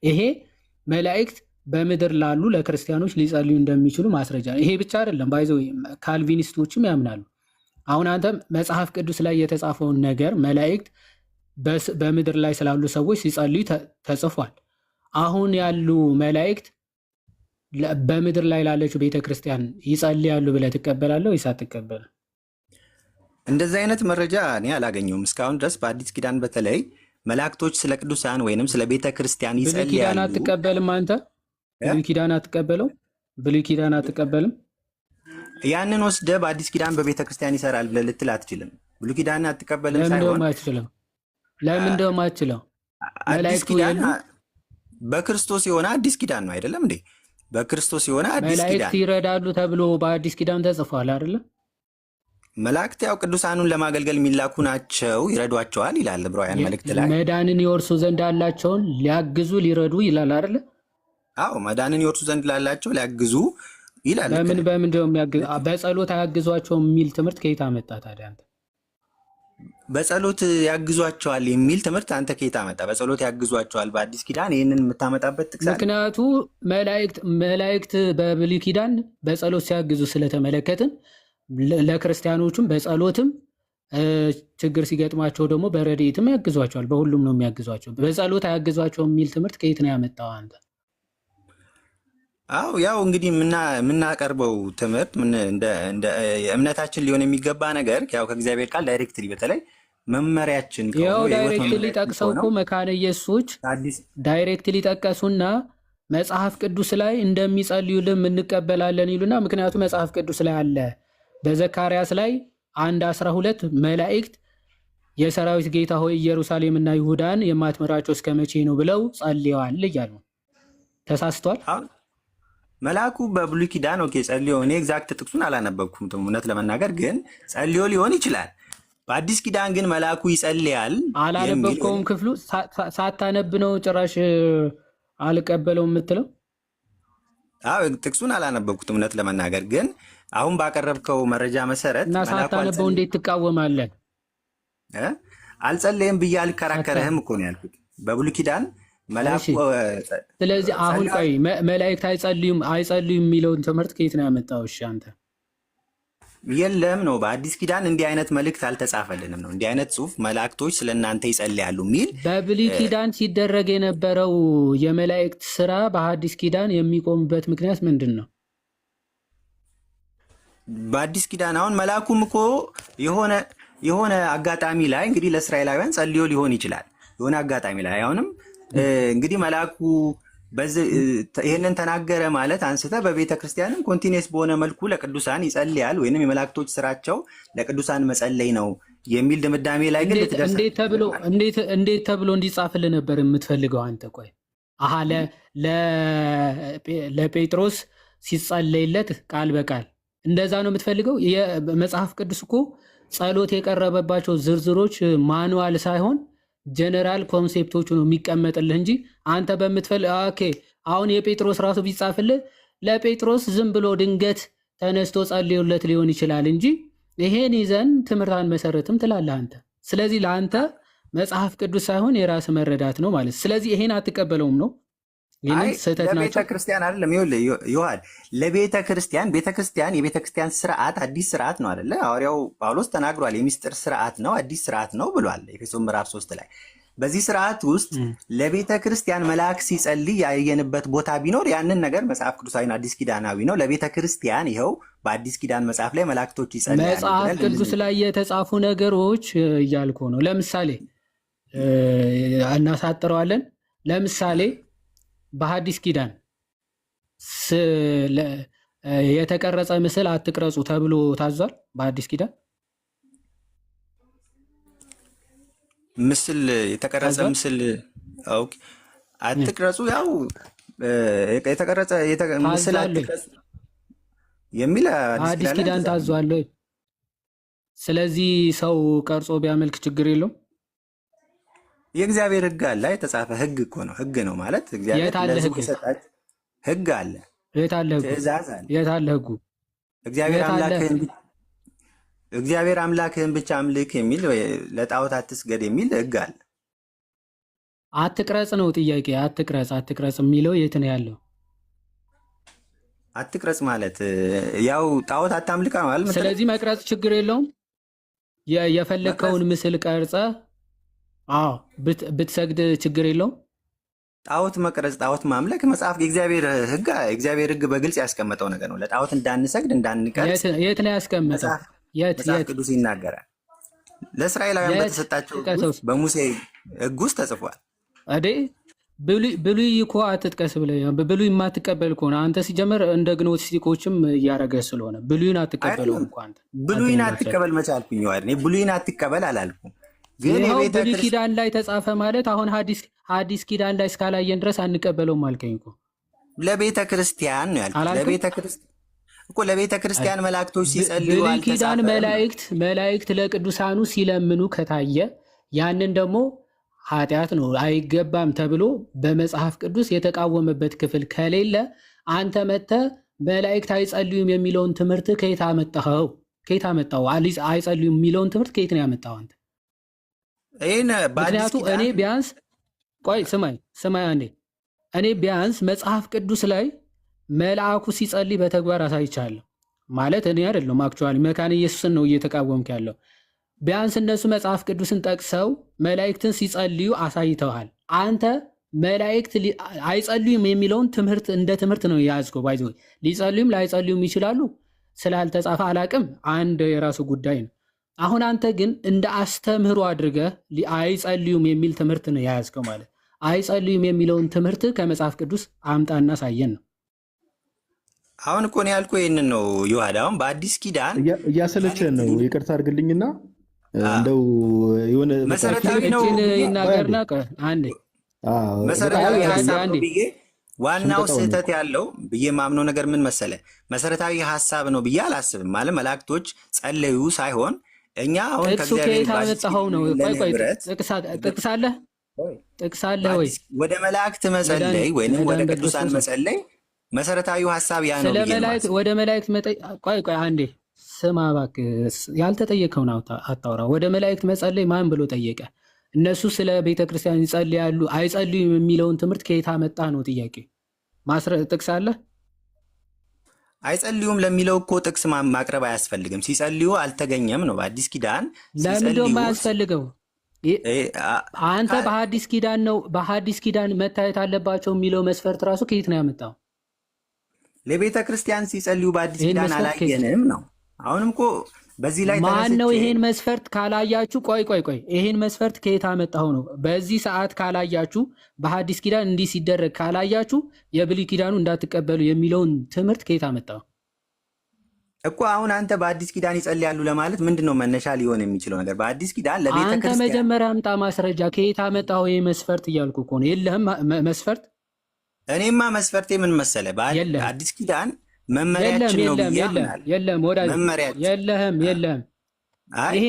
ይሄ መላእክት በምድር ላሉ ለክርስቲያኖች ሊጸልዩ እንደሚችሉ ማስረጃ ነው። ይሄ ብቻ አይደለም፣ ባይዘው ካልቪኒስቶችም ያምናሉ። አሁን አንተ መጽሐፍ ቅዱስ ላይ የተጻፈውን ነገር መላእክት በምድር ላይ ስላሉ ሰዎች ሲጸልዩ ተጽፏል። አሁን ያሉ መላእክት በምድር ላይ ላለችው ቤተክርስቲያን ይጸልያሉ ብለህ ትቀበላለህ ወይስ አትቀበልም? እንደዚህ አይነት መረጃ እኔ አላገኘሁም እስካሁን ድረስ። በአዲስ ኪዳን በተለይ መላእክቶች ስለ ቅዱሳን ወይንም ስለ ቤተ ክርስቲያን ብሉይ ኪዳን ይጸልያሉ። አትቀበልም አንተ? ብሉይ ኪዳን አትቀበለው? ብሉይ ኪዳን አትቀበልም? ያንን ወስደ በአዲስ ኪዳን በቤተ ክርስቲያን ይሰራል ብለህ ልትል አትችልም። ብሉይ ኪዳን አትቀበልም ለምን ሳይሆን ደሞ አትችለው? ለምን ደሞ አትችለው? አዲስ መላእክቱ ኪዳን የሉ? በክርስቶስ የሆነ አዲስ ኪዳን ነው አይደለም እንዴ? በክርስቶስ የሆነ አዲስ መላእክት ኪዳን ይረዳሉ ተብሎ በአዲስ ኪዳን ተጽፏል አይደለ? መላእክት ያው ቅዱሳኑን ለማገልገል የሚላኩ ናቸው፣ ይረዷቸዋል ይላል ዕብራውያን መልእክት ላይ። መዳንን ይወርሱ ዘንድ ያላቸውን ሊያግዙ ሊረዱ ይላል አይደለ? አዎ መዳንን ይወርሱ ዘንድ ላላቸው ሊያግዙ ይላል። በምን ደሞ የሚያግዙ? በጸሎት አያግዟቸውም የሚል ትምህርት ከየት አመጣ ታዲያ አንተ? በጸሎት ያግዟቸዋል የሚል ትምህርት አንተ ከየት አመጣ? በጸሎት ያግዟቸዋል በአዲስ ኪዳን ይህንን የምታመጣበት ጥቅስ አለ? ምክንያቱ መላእክት በብሉይ ኪዳን በጸሎት ሲያግዙ ስለተመለከትን ለክርስቲያኖቹም በጸሎትም ችግር ሲገጥማቸው ደግሞ በረድኤትም ያግዟቸዋል። በሁሉም ነው የሚያግዟቸው። በጸሎት አያግዟቸውም የሚል ትምህርት ከየት ነው ያመጣው አንተ? አዎ ያው እንግዲህ የምናቀርበው ትምህርት እንደ እምነታችን ሊሆን የሚገባ ነገር ያው ከእግዚአብሔር ቃል ዳይሬክትሊ በተለይ መመሪያችን ያው ዳይሬክትሊ ጠቅሰው እኮ መካነ ኢየሱሶች ዳይሬክትሊ ጠቀሱና መጽሐፍ ቅዱስ ላይ እንደሚጸልዩልን እንቀበላለን ይሉና፣ ምክንያቱም መጽሐፍ ቅዱስ ላይ አለ በዘካርያስ ላይ 1:12 መላእክት የሰራዊት ጌታ ሆይ ኢየሩሳሌምና ይሁዳን የማትመራቸው እስከ መቼ ነው ብለው ጸልየዋል እያሉ ተሳስቷል። መልአኩ በብሉይ ኪዳን ኦኬ ጸልዮ፣ እኔ ኤግዛክት ጥቅሱን አላነበብኩም እውነት ለመናገር ግን ጸልዮ ሊሆን ይችላል። በአዲስ ኪዳን ግን መልአኩ ይጸልያል። አላነበብከውም? ክፍሉ ሳታነብ ነው ጭራሽ አልቀበለውም የምትለው? አዎ ጥቅሱን አላነበብኩትም እውነት ለመናገር ግን አሁን ባቀረብከው መረጃ መሰረት እና ሳታነበው እንዴት ትቃወማለህ? አልጸለይም ብዬ አልከራከረህም እኮ ነው ያልኩት። በብሉይ ኪዳን መልአኩ ስለዚህ አሁን ቆይ መላእክት አይጸልዩም የሚለውን ትምህርት ከየት ነው ያመጣው? እሺ አንተ የለም ነው በአዲስ ኪዳን እንዲህ አይነት መልእክት አልተጻፈልንም ነው እንዲህ አይነት ጽሑፍ መላእክቶች ስለእናንተ ይጸልያሉ የሚል። በብሉይ ኪዳን ሲደረግ የነበረው የመላእክት ስራ በሐዲስ ኪዳን የሚቆምበት ምክንያት ምንድን ነው? በአዲስ ኪዳን አሁን መልአኩም እኮ የሆነ አጋጣሚ ላይ እንግዲህ ለእስራኤላውያን ጸልዮ ሊሆን ይችላል። የሆነ አጋጣሚ ላይ አሁንም እንግዲህ መልአኩ ይህንን ተናገረ ማለት አንስተ በቤተ ክርስቲያንም ኮንቲኒየስ በሆነ መልኩ ለቅዱሳን ይጸልያል ወይንም የመላእክቶች ስራቸው ለቅዱሳን መጸለይ ነው የሚል ድምዳሜ ላይ ግን እንዴት ተብሎ እንዲጻፍልህ ነበር የምትፈልገው አንተ? ቆይ አሃ ለጴጥሮስ ሲጸለይለት ቃል በቃል እንደዛ ነው የምትፈልገው? የመጽሐፍ ቅዱስ እኮ ጸሎት የቀረበባቸው ዝርዝሮች ማኑዋል ሳይሆን ጀነራል ኮንሴፕቶቹ ነው የሚቀመጥልህ እንጂ አንተ በምትፈልግ ኦኬ። አሁን የጴጥሮስ ራሱ ቢጻፍልህ ለጴጥሮስ ዝም ብሎ ድንገት ተነስቶ ጸልዮለት ሊሆን ይችላል እንጂ ይሄን ይዘን ትምህርት አንመሰርትም ትላለህ አንተ። ስለዚህ ለአንተ መጽሐፍ ቅዱስ ሳይሆን የራስ መረዳት ነው ማለት። ስለዚህ ይሄን አትቀበለውም ነው? ለቤተ ክርስቲያን አይደለም ይዋል ለቤተ ክርስቲያን የቤተ ክርስቲያን ስርዓት አዲስ ስርዓት ነው አይደለ? ሐዋርያው ጳውሎስ ተናግሯል። የሚስጥር ስርዓት ነው፣ አዲስ ስርዓት ነው ብሏል ኤፌሶን ምዕራፍ 3 ላይ። በዚህ ስርዓት ውስጥ ለቤተ ክርስቲያን መልአክ ሲጸልይ ያየንበት ቦታ ቢኖር ያንን ነገር መጽሐፍ ቅዱሳዊና አዲስ ኪዳናዊ ነው። ለቤተ ክርስቲያን ይኸው በአዲስ ኪዳን መጽሐፍ ላይ መላእክቶች ይጸልያሉ። መጽሐፍ ቅዱስ ላይ የተጻፉ ነገሮች እያልኩ ነው። ለምሳሌ እናሳጥረዋለን። ለምሳሌ በሐዲስ ኪዳን የተቀረጸ ምስል አትቅረጹ ተብሎ ታዟል። በሐዲስ ኪዳን ምስል የተቀረጸ ምስል አትቅረጹ፣ ያው የተቀረጸ ምስል አትቅረጹ የሚል አዲስ ኪዳን ታዟል። ስለዚህ ሰው ቀርጾ ቢያመልክ ችግር የለውም። የእግዚአብሔር ሕግ አለ፣ የተጻፈ ሕግ እኮ ነው። ሕግ ነው ማለት እግዚአብሔር ለሕዝቡ የሰጣት ሕግ አለ፣ ትእዛዝ አለ። የት አለ ሕጉ? እግዚአብሔር አምላክህን ብቻ አምልክ የሚል ለጣዖት አትስገድ የሚል ሕግ አለ። አትቅረጽ ነው ጥያቄ። አትቅረጽ የሚለው የት ነው ያለው? አትቅረጽ ማለት ያው ጣዖት አታምልካ ማለት። ስለዚህ መቅረጽ ችግር የለውም። የፈለግከውን ምስል ቀርጸ ብትሰግድ ችግር የለውም። ጣዖት መቅረጽ፣ ጣዖት ማምለክ መጽሐፍ የእግዚአብሔር ሕግ በግልጽ ያስቀመጠው ነገር ነው። ለጣዖት እንዳንሰግድ እንዳንቀርጽ የት ነው ያስቀመጠው? መጽሐፍ ቅዱስ ይናገራል። ለእስራኤላውያን በተሰጣቸው በሙሴ ሕግ ውስጥ ተጽፏል። ብሉይ እኮ አትጥቀስ ብለህ ብሉይ የማትቀበል ከሆነ አንተ ሲጀመር እንደ ግኖስቲኮችም እያደረገ ስለሆነ ብሉይን አትቀበለውም እኮ አንተ። ብሉይን አትቀበል መቻልኩኝ እኔ ብሉይን አትቀበል አላልኩም። ግን ብሉይ ኪዳን ላይ ተጻፈ ማለት አሁን ሐዲስ ኪዳን ላይ እስካላየን ድረስ አንቀበለውም አልከኝ እኮ። ለቤተ ክርስቲያን ነው ያልኩት። ለቤተ ክርስቲያን መላእክቶች ሲጸልዩ ብሉይ ኪዳን መላእክት ለቅዱሳኑ ሲለምኑ ከታየ ያንን ደግሞ ኃጢአት ነው አይገባም ተብሎ በመጽሐፍ ቅዱስ የተቃወመበት ክፍል ከሌለ አንተ መጥተህ መላእክት አይጸልዩም የሚለውን ትምህርት ከየት አመጣኸው? አይጸልዩም የሚለውን ትምህርት ከየት ነው ያመጣኸው አንተ? ምክንያቱም እኔ ቢያንስ ስማይ አንዴ፣ እኔ ቢያንስ መጽሐፍ ቅዱስ ላይ መልአኩ ሲጸልይ በተግባር አሳይቻለሁ። ማለት እኔ አይደለም አክቹዋሊ መካነ ኢየሱስን ነው እየተቃወምክ ያለው። ቢያንስ እነሱ መጽሐፍ ቅዱስን ጠቅሰው መላእክትን ሲጸልዩ አሳይተዋል። አንተ መላእክት አይጸልዩም የሚለውን ትምህርት እንደ ትምህርት ነው የያዝከው። ባይዘ ሊጸልዩም ላይጸልዩም ይችላሉ፣ ስላልተጻፈ አላቅም፣ አንድ የራሱ ጉዳይ ነው። አሁን አንተ ግን እንደ አስተምህሮ አድርገህ አይጸልዩም የሚል ትምህርት ነው የያዝከው። ማለት አይጸልዩም የሚለውን ትምህርት ከመጽሐፍ ቅዱስ አምጣና ሳየን ነው። አሁን እኮ ነው ያልኩህ ይህንን ነው ዮሐድ። አሁን በአዲስ ኪዳን እያሰለቸን ነው፣ ይቅርታ አድርግልኝና እንደው የሆነ መሰረታዊ ነው ይናገርና አንዴ መሰረታዊ ሀሳብ ነው ብዬ ዋናው ስህተት ያለው ብዬ ማምነው ነገር ምን መሰለ፣ መሰረታዊ ሀሳብ ነው ብዬ አላስብም። ማለት መላእክቶች ጸለዩ ሳይሆን እኛ አሁን ከእግዚአብሔር ባመጣኸው ነው። ቆይ ጥቅስ አለ ወይ? ወደ መላእክት መጸለይ ወይንም ወደ ቅዱሳን መጸለይ መሰረታዊው ሀሳብ ያ ነው። ወደ መላእክት ቆይ አንዴ ስማ እባክህ፣ ያልተጠየቀውን አታውራ። ወደ መላእክት መጸለይ ማን ብሎ ጠየቀ? እነሱ ስለ ቤተ ክርስቲያን ይጸልያሉ አይጸልዩም የሚለውን ትምህርት ከየት አመጣ ነው ጥያቄ። ጥቅስ አለ? አይጸልዩም ለሚለው እኮ ጥቅስ ማቅረብ አያስፈልግም። ሲጸልዩ አልተገኘም ነው በአዲስ ኪዳን። ለምንድነው የማያስፈልገው? አንተ በሐዲስ ኪዳን መታየት አለባቸው የሚለው መስፈርት ራሱ ከየት ነው ያመጣው? ለቤተ ክርስቲያን ሲጸልዩ በአዲስ ኪዳን አላየንም ነው። አሁንም እኮ በዚህ ላይ ማን ነው ይሄን መስፈርት ካላያችሁ፣ ቆይ ይሄን መስፈርት ከየት አመጣው ነው? በዚህ ሰዓት ካላያችሁ፣ በሐዲስ ኪዳን እንዲህ ሲደረግ ካላያችሁ የብሉይ ኪዳኑ እንዳትቀበሉ የሚለውን ትምህርት ከየት አመጣው እኮ። አሁን አንተ በአዲስ ኪዳን ይጸልያሉ ለማለት ምንድነው መነሻ ሊሆን የሚችለው ነገር? በአዲስ ኪዳን ለቤተ ክርስቲያን አንተ መጀመሪያ አምጣ ማስረጃ። ከየት አመጣው ይሄ መስፈርት እያልኩ እኮ ነው። የለህም መስፈርት። እኔማ መስፈርቴ ምን መሰለ፣ በአዲስ ኪዳን መመሪያችን ነው ብያለሁ። የለም ወዳጅ፣ የለም። ይሄ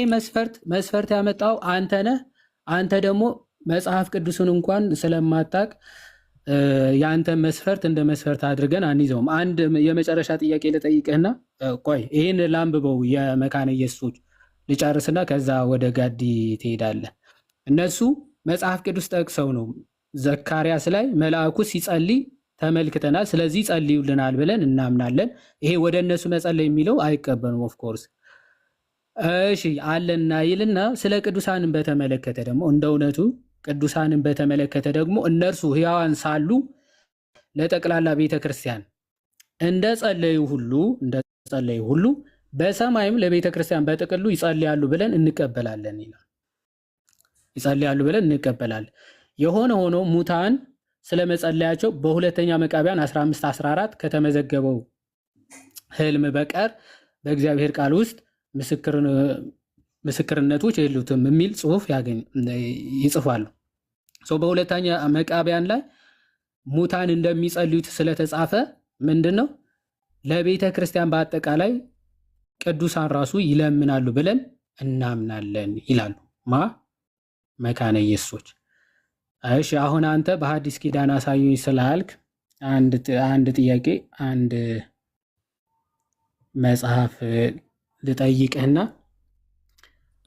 መስፈርት ያመጣው አንተ ነህ። አንተ ደግሞ መጽሐፍ ቅዱስን እንኳን ስለማታቅ የአንተ መስፈርት እንደ መስፈርት አድርገን አንይዘውም። አንድ የመጨረሻ ጥያቄ ልጠይቅህና ቆይ ይህን ላንብበው። የመካነ ኢየሱሶች ልጨርስና ከዛ ወደ ጋዲ ትሄዳለህ። እነሱ መጽሐፍ ቅዱስ ጠቅሰው ነው ዘካርያስ ላይ መልአኩ ሲጸልይ ተመልክተናል፣ ስለዚህ ጸልዩልናል ብለን እናምናለን። ይሄ ወደ እነሱ መጸለይ የሚለው አይቀበሉም። ኦፍኮርስ እሺ አለና ይልና ስለ ቅዱሳንን በተመለከተ ደግሞ እንደ እውነቱ ቅዱሳንን በተመለከተ ደግሞ እነርሱ ሕያዋን ሳሉ ለጠቅላላ ቤተ ክርስቲያን እንደጸለዩ ሁሉ በሰማይም ለቤተ ክርስቲያን በጥቅሉ ይጸልያሉ ብለን እንቀበላለን ይላል። ይጸልያሉ ብለን እንቀበላለን። የሆነ ሆኖ ሙታን ስለመጸለያቸው በሁለተኛ መቃቢያን 15:14 ከተመዘገበው ህልም በቀር በእግዚአብሔር ቃል ውስጥ ምስክርነቶች የሉትም የሚል ጽሑፍ ይጽፋሉ። በሁለተኛ መቃቢያን ላይ ሙታን እንደሚጸልዩት ስለተጻፈ ምንድን ነው ለቤተ ክርስቲያን በአጠቃላይ ቅዱሳን ራሱ ይለምናሉ ብለን እናምናለን ይላሉ መካነ ኢየሱሶች። እሺ አሁን አንተ በሐዲስ ኪዳን አሳዩኝ ስላልክ አንድ ጥያቄ አንድ መጽሐፍ ልጠይቅህና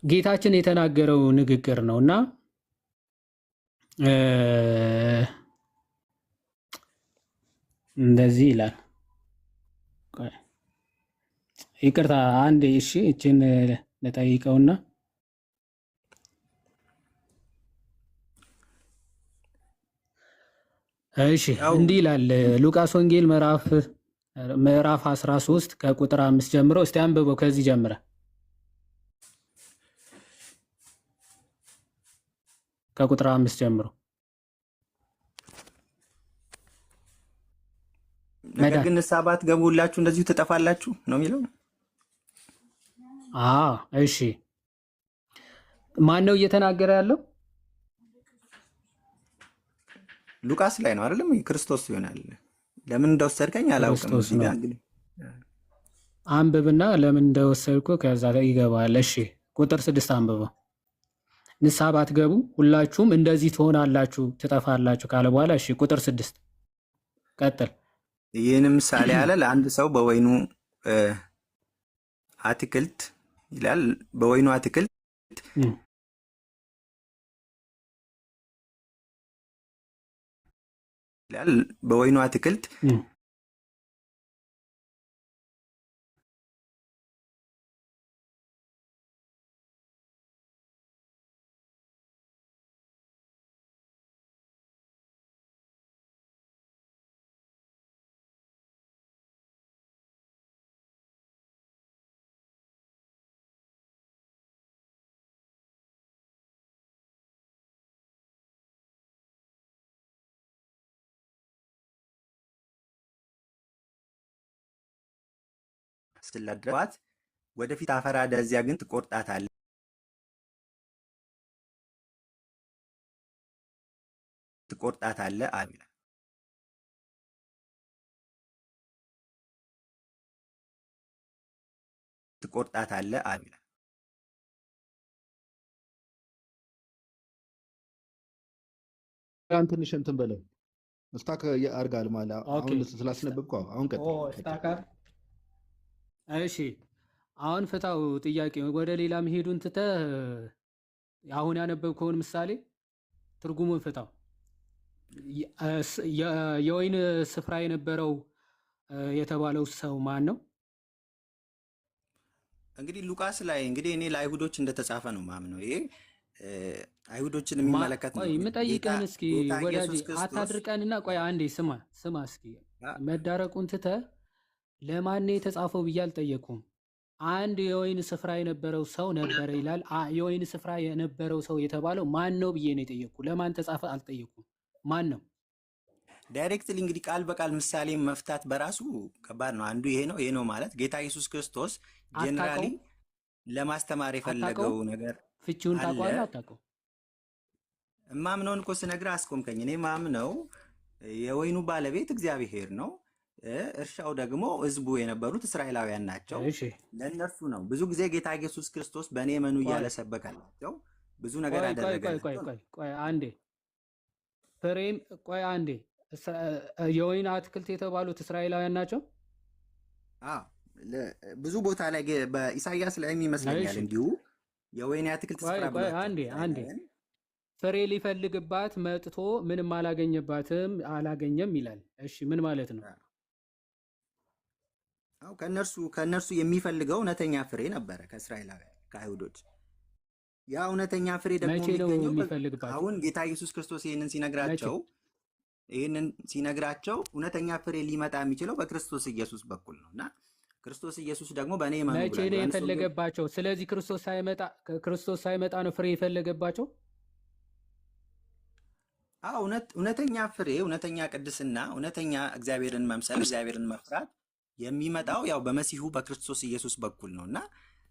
ጌታችን የተናገረው ንግግር ነውና እንደዚህ ይላል። ይቅርታ አንድ እሺ፣ እችን ልጠይቀውና እሺ፣ እንዲህ ይላል ሉቃስ ወንጌል ምዕራፍ 13 ከቁጥር 5 ጀምሮ። እስቲ አንብበው ከዚህ ጀምረ ከቁጥር 5 ጀምሮ። ነገር ግን ንስሐ ባትገቡ ሁላችሁ እንደዚሁ ትጠፋላችሁ ነው የሚለው። እሺ፣ ማን ነው እየተናገረ ያለው? ሉቃስ ላይ ነው አይደለም? ክርስቶስ ይሆናል። ለምን እንደወሰድከኝ አላውቅም። አንብብና ለምን እንደወሰድኩ ከዛ ይገባል። እሺ፣ ቁጥር 6 አንብበው። ንስሐ ባትገቡ ሁላችሁም እንደዚህ ትሆናላችሁ፣ ትጠፋላችሁ ካለ በኋላ እሺ፣ ቁጥር 6 ቀጥል። ይህንም ምሳሌ ያለ ለአንድ ሰው በወይኑ አትክልት ይላል። በወይኑ አትክልት ይላል። በወይኑ አትክልት ስለድረባት ወደፊት አፈራ ደዚያ ግን ትቆርጣታለህ አለ። ትቆርጣታለህ አለ። ትንሽ እንትን በለው ስታክ አድርጋል ማለት አሁን ስላስነበብኩ አሁን ቀጥል። እሺ አሁን ፍታው ጥያቄ ወደ ሌላ መሄዱን ትተህ አሁን ያነበብከውን ምሳሌ ትርጉሙን ፍታው። የወይን ስፍራ የነበረው የተባለው ሰው ማን ነው? እንግዲህ ሉቃስ ላይ እንግዲህ እኔ ለአይሁዶች እንደተጻፈ ነው ማምነው። ይሄ አይሁዶችን የሚመለከት ነው። የምጠይቅህን እስኪ ወዳጅ አታድርቀንና፣ ቆይ አንዴ ስማ እስኪ መዳረቁን ትተህ ለማን የተጻፈው ብዬ አልጠየኩም። አንድ የወይን ስፍራ የነበረው ሰው ነበረ ይላል። የወይን ስፍራ የነበረው ሰው የተባለው ማን ነው ብዬ ነው የጠየቅኩ። ለማን ተጻፈ አልጠየኩም። ማን ነው? ዳይሬክትሊ እንግዲህ ቃል በቃል ምሳሌ መፍታት በራሱ ከባድ ነው። አንዱ ይሄ ነው ማለት ጌታ ኢየሱስ ክርስቶስ ጀነራሊ ለማስተማር የፈለገው ነገር ፍቺውን ታውቀዋለህ? አታውቀው? እማምነውን እኮ ስነግርህ አስቆምከኝ። እኔ ማምነው የወይኑ ባለቤት እግዚአብሔር ነው። እርሻው ደግሞ ህዝቡ የነበሩት እስራኤላውያን ናቸው። ለእነርሱ ነው ብዙ ጊዜ ጌታ ኢየሱስ ክርስቶስ በእኔ እመኑ እያለ ሰበካላቸው። ብዙ ነገር አደረገ። ቆይ አንዴ ፍሬም፣ ቆይ አንዴ የወይን አትክልት የተባሉት እስራኤላውያን ናቸው። ብዙ ቦታ ላይ በኢሳያስ ላይ ይመስለኛል እንዲሁ የወይን አትክልት ስፍራ ብሎ አንዴ ፍሬ ሊፈልግባት መጥቶ ምንም አላገኘም ይላል። እሺ ምን ማለት ነው? ከእነርሱ የሚፈልገው እውነተኛ ፍሬ ነበረ ከእስራኤላውያን ከአይሁዶች። ያ እውነተኛ ፍሬ ደግሞ የሚገኘው አሁን ጌታ ኢየሱስ ክርስቶስ ይህንን ሲነግራቸው እውነተኛ ፍሬ ሊመጣ የሚችለው በክርስቶስ ኢየሱስ በኩል ነው እና ክርስቶስ ኢየሱስ ደግሞ በእኔ መቼ ነው የፈለገባቸው? ስለዚህ ክርስቶስ ሳይመጣ ነው ፍሬ የፈለገባቸው። እውነተኛ ፍሬ፣ እውነተኛ ቅድስና፣ እውነተኛ እግዚአብሔርን መምሰል፣ እግዚአብሔርን መፍራት የሚመጣው ያው በመሲሁ በክርስቶስ ኢየሱስ በኩል ነው እና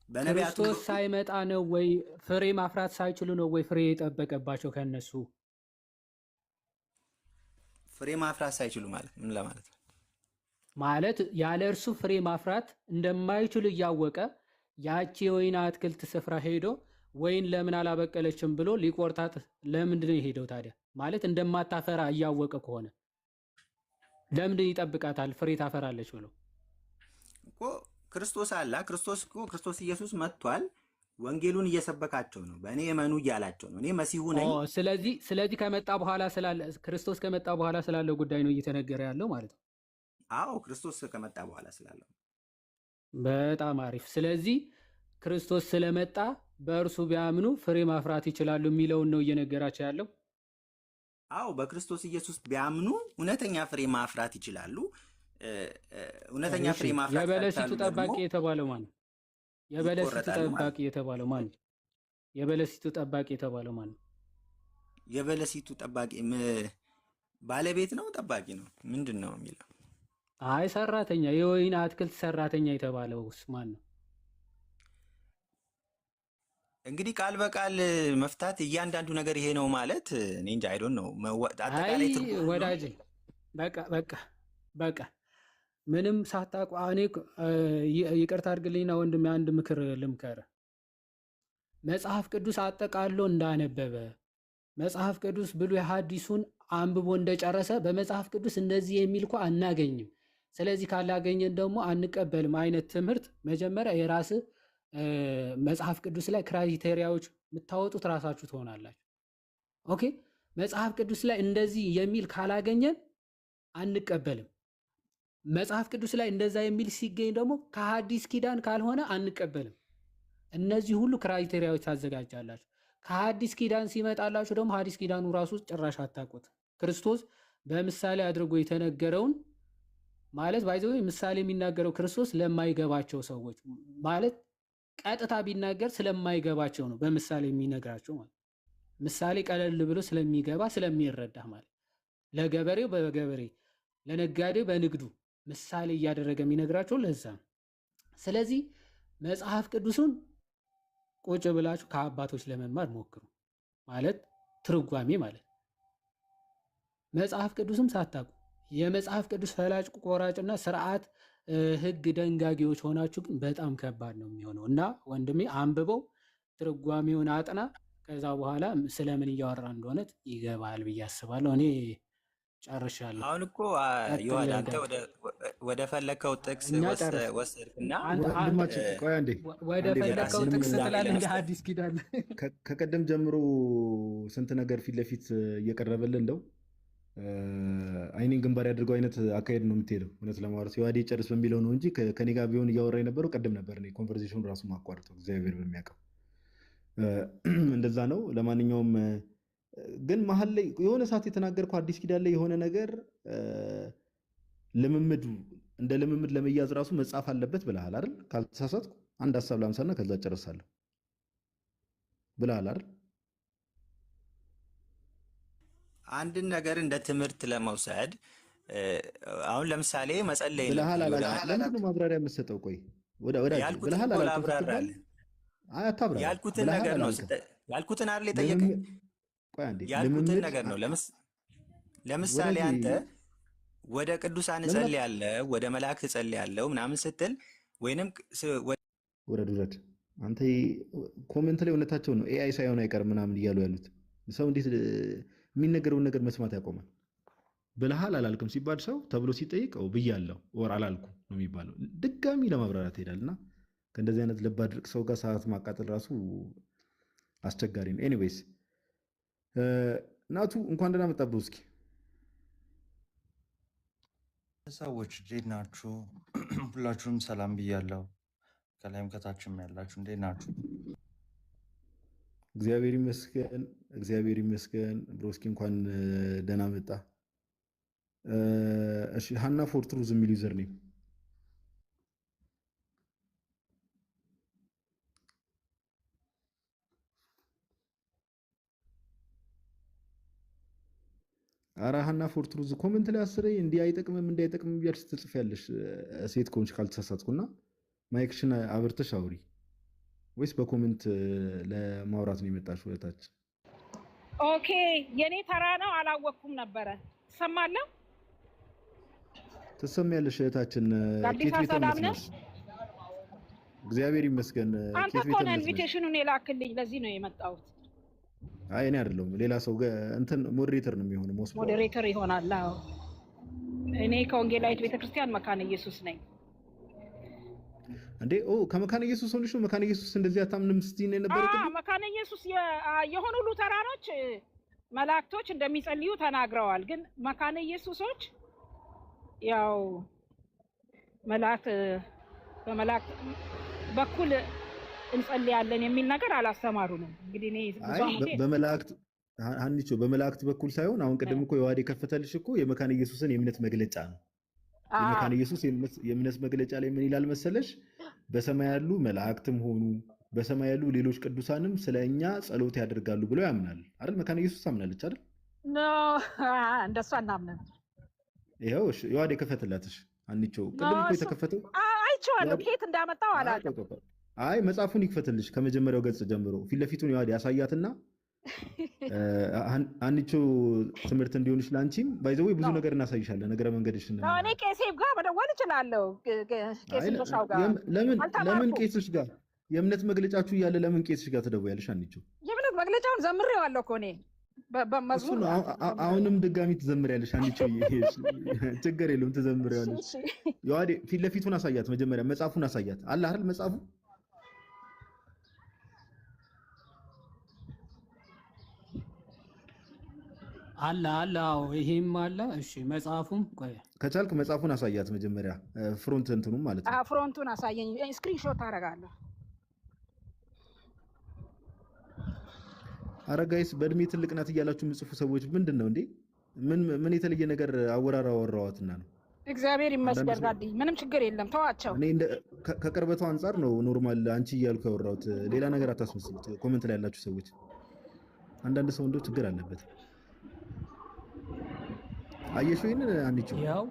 በነቢያቱ ክርስቶስ ሳይመጣ ነው ወይ ፍሬ ማፍራት ሳይችሉ ነው ወይ ፍሬ የጠበቀባቸው? ከነሱ ፍሬ ማፍራት ሳይችሉ ማለት ምን ለማለት ነው? ማለት ያለ እርሱ ፍሬ ማፍራት እንደማይችሉ እያወቀ ያቺ የወይን አትክልት ስፍራ ሄዶ ወይን ለምን አላበቀለችም ብሎ ሊቆርጣት ለምንድን ነው የሄደው ታዲያ? ማለት እንደማታፈራ እያወቀ ከሆነ ለምንድን ይጠብቃታል? ፍሬ ታፈራለች ብሎ እኮ ክርስቶስ አላ ክርስቶስ ኢየሱስ መጥቷል። ወንጌሉን እየሰበካቸው ነው። በእኔ እመኑ እያላቸው ነው። እኔ መሲሁ ነኝ። ስለዚህ ከመጣ በኋላ ክርስቶስ ከመጣ በኋላ ስላለው ጉዳይ ነው እየተነገረ ያለው ማለት ነው። አዎ ክርስቶስ ከመጣ በኋላ ስላለው። በጣም አሪፍ። ስለዚህ ክርስቶስ ስለመጣ በእርሱ ቢያምኑ ፍሬ ማፍራት ይችላሉ የሚለውን ነው እየነገራቸው ያለው። አዎ በክርስቶስ ኢየሱስ ቢያምኑ እውነተኛ ፍሬ ማፍራት ይችላሉ። እውነተኛ ፍሬ ማፍራት የበለሲቱ ጠባቂ የተባለው ማን ነው? የበለሲቱ ጠባቂ የተባለው ማን ነው? የበለሲቱ ጠባቂ የተባለው ማን ነው? የበለሲቱ ጠባቂ ባለቤት ነው? ጠባቂ ነው? ምንድን ነው የሚለው? አይ ሰራተኛ፣ የወይን አትክልት ሰራተኛ የተባለውስ ማን ነው? እንግዲህ ቃል በቃል መፍታት እያንዳንዱ ነገር ይሄ ነው ማለት እኔ እንጃ። አይ ዶንት ኖ አጠቃላይ ትርጉም ወዳጅ በቃ ምንም ሳታውቁ እኔ ይቅርታ አድርግልኝና ወንድሜ አንድ ምክር ልምከር። መጽሐፍ ቅዱስ አጠቃሎ እንዳነበበ መጽሐፍ ቅዱስ ብሉይ ሐዲሱን አንብቦ እንደጨረሰ በመጽሐፍ ቅዱስ እንደዚህ የሚል እኮ አናገኝም። ስለዚህ ካላገኘን ደግሞ አንቀበልም አይነት ትምህርት መጀመሪያ የራስ መጽሐፍ ቅዱስ ላይ ክራይቴሪያዎች የምታወጡት ራሳችሁ ትሆናላችሁ። ኦኬ መጽሐፍ ቅዱስ ላይ እንደዚህ የሚል ካላገኘን አንቀበልም። መጽሐፍ ቅዱስ ላይ እንደዛ የሚል ሲገኝ ደግሞ ከሐዲስ ኪዳን ካልሆነ አንቀበልም። እነዚህ ሁሉ ክራይቴሪያዎች ታዘጋጃላችሁ። ከሐዲስ ኪዳን ሲመጣላችሁ ደግሞ ሐዲስ ኪዳኑ ራሱ ጭራሽ አታውቁት። ክርስቶስ በምሳሌ አድርጎ የተነገረውን ማለት ባይዘው ምሳሌ የሚናገረው ክርስቶስ ለማይገባቸው ሰዎች ማለት ቀጥታ ቢናገር ስለማይገባቸው ነው በምሳሌ የሚነግራቸው ማለት። ምሳሌ ቀለል ብሎ ስለሚገባ ስለሚረዳ ማለት ለገበሬው በገበሬ ለነጋዴው በንግዱ ምሳሌ እያደረገ የሚነግራቸው ለዛ ነው። ስለዚህ መጽሐፍ ቅዱስን ቁጭ ብላችሁ ከአባቶች ለመማር ሞክሩ ማለት ትርጓሜ ማለት። መጽሐፍ ቅዱስም ሳታውቁ የመጽሐፍ ቅዱስ ፈላጭ ቆራጭና ስርዓት ህግ ደንጋጊዎች ሆናችሁ ግን በጣም ከባድ ነው የሚሆነው። እና ወንድሜ አንብበው ትርጓሜውን አጥና፣ ከዛ በኋላ ስለምን እያወራ እንደሆነ ይገባል ብዬ አስባለሁ። እኔ ጨርሻለሁ። አሁን እኮ ይዋል አንተ ወደ ፈለከው ጥቅስ ወሰድክና ወደ ፈለከው ጥቅስ ትላለህ እንደ ሐዲስ ኪዳን ከቀደም ጀምሮ ስንት ነገር ፊት ለፊት እየቀረበልን እንደው አይኔን ግንባር ያድርገው አይነት አካሄድ ነው የምትሄደው። እውነት ለማውራት የዋዴ ጨርስ በሚለው ነው እንጂ ከኔ ጋር ቢሆን እያወራ የነበረው ቀደም ነበር። እኔ ኮንቨርሴሽኑ ራሱ ማቋርጠው እግዚአብሔር በሚያውቀው እንደዛ ነው። ለማንኛውም ግን መሀል ላይ የሆነ ሰዓት የተናገርከው አዲስ ኪዳን ላይ የሆነ ነገር ልምምዱ እንደ ልምምድ ለመያዝ ራሱ መጻፍ አለበት ብለሃል አይደል? ካልተሳሳትኩ አንድ ሀሳብ ላምሳና ከዛ ጨርሳለሁ ብለሃል አይደል? አንድን ነገር እንደ ትምህርት ለመውሰድ አሁን ለምሳሌ መጸለይ ብለሃል አላልኩም? ማብራሪያ የምትሰጠው ቆይ ያልኩትን ነገር ነው ያልኩትን አይደል የጠየቀኝ? ያልኩትን ነገር ነው። ለምሳሌ አንተ ወደ ቅዱሳን እጸልያለሁ ወደ መላእክት እጸልያለሁ ምናምን ስትል ወይንም ውረድ አንተ ኮሜንት ላይ እውነታቸው ነው ኤአይ ሳይሆን አይቀርም ምናምን እያሉ ያሉት ሰው እንዴት የሚነገረውን ነገር መስማት ያቆማል? ብለሃል አላልክም ሲባል ሰው ተብሎ ሲጠይቀው ብያለሁ ወር አላልኩም ነው የሚባለው። ድጋሚ ለማብራራት ይሄዳልና ከእንደዚህ አይነት ልብ አድርቅ ሰው ጋር ሰዓት ማቃጠል ራሱ አስቸጋሪ ነው። ኤኒዌይስ ናቱ እንኳን ደህና መጣ ብሩስኪ። ሰዎች እንዴት ናችሁ? ሁላችሁም ሰላም ብያለሁ። ከላይም ከታችም ያላችሁ እንዴት ናችሁ? እግዚአብሔር ይመስገን እግዚአብሔር ይመስገን። ብሩስኪ እንኳን ደህና መጣ። እሺ ሃና ፎር ትሩዝ የሚል ዩዘር ኔም አራ ሃና ፎር ትሩዝ ኮሜንት ላይ አስሬ እንዲህ አይጠቅምም እንዲህ አይጠቅምም እያልሽ ትጽፊያለሽ። ሴት ከሆንሽ ካልተሳሳትኩና ማይክሽን አብርተሽ አውሪ ወይስ በኮሜንት ለማውራት ነው የመጣሽው? እህታችን ኦኬ የኔ ተራ ነው። አላወቅኩም ነበረ። ትሰማለህ? ትሰሚያለሽ እህታችን። ኬት ቤት ነው? እግዚአብሔር ይመስገን። አንተ እኮ ነህ ኢንቪቴሽኑን የላክልኝ። ለዚህ ነው የመጣሁት። አይ እኔ አይደለሁም ሌላ ሰው እንትን ሞዴሬተር ነው የሚሆነው። ሞዴሬተር ይሆናል። አዎ እኔ ከወንጌላዊት ቤተክርስቲያን መካነ ኢየሱስ ነኝ። እንዴ ከመካነ ኢየሱስ ሆነሽ ነው መካነ ኢየሱስ እንደዚህ አታምንም ስትይ ነው የነበረው ቅድም? መካነ ኢየሱስ የሆኑ ሉተራኖች መላእክቶች እንደሚጸልዩ ተናግረዋል። ግን መካነ ኢየሱሶች ያው መላእክት በመላእክት በኩል እንጸልያለን የሚል ነገር አላስተማሩንም። እንግዲህ እኔ በመላእክት አንቺ በመላእክት በኩል ሳይሆን አሁን ቅድም እኮ የዋዴ ከፈተልሽ እኮ የመካነ ኢየሱስን የእምነት መግለጫ ነው። የመካነ ኢየሱስ የእምነት መግለጫ ላይ ምን ይላል መሰለሽ? በሰማይ ያሉ መላእክትም ሆኑ በሰማይ ያሉ ሌሎች ቅዱሳንም ስለኛ ጸሎት ያደርጋሉ ብሎ ያምናል አይደል? መካነ ኢየሱስ ታምናለች አይደል? እንደሱ አናምንም። ይኸው የዋዴ ከፈተላትሽ አንቺ ቅድም እኮ የተከፈተው አይቼዋለሁ። ከየት እንዳመጣው አላውቅም። አይ መጽሐፉን ይክፈትልሽ ከመጀመሪያው ገጽ ጀምሮ ፊት ለፊቱን የዋዴ ያሳያትና አንቺ ትምህርት እንዲሆንሽ ላንቺም ባይዘው ብዙ ነገር እናሳይሻለን። ነገረ መንገድሽ ነው። እኔ ቄሴም ጋር መደወል እችላለሁ። ቄስም ተሻው ጋር ለምን ቄስሽ ጋር የእምነት መግለጫችሁ እያለ ለምን ቄስሽ ጋር ትደውያለሽ? አንቺ የእምነት መግለጫውን ዘምሬዋለሁ እኮ እኔ በመዝሙር። አሁንም ድጋሚ ትዘምሪያለሽ። አንቺ ችግር የለውም ትዘምሪያለሽ። የዋዴ ፊት ለፊቱን አሳያት። መጀመሪያ መጽሐፉን አሳያት። አለ አይደል መጽሐፉ አለ። አዎ ይሄም አለ። እሺ መጽሐፉም ቆይ ከቻልክ መጽሐፉን አሳያት መጀመሪያ ፍሮንት እንትኑም ማለት ነው። ፍሮንቱን አሳየኝ። ስክሪንሾት አደርጋለሁ። ኧረ ጋይስ በእድሜ ትልቅ ናት እያላችሁ የምጽፉ ሰዎች ምንድን ነው እንዴ? ምን የተለየ ነገር አወራዋትና ነው? እግዚአብሔር ይመስገን ጋዲ ምንም ችግር የለም። ተዋቸው። እኔ ከቅርበቱ አንጻር ነው ኖርማል አንቺ እያልኩ ያወራሁት። ሌላ ነገር አታስመስሉት። ኮሜንት ላይ ያላችሁ ሰዎች አንዳንድ ሰው እንደው ችግር አለበት። አየሽው? ይሄን አንቺው ያው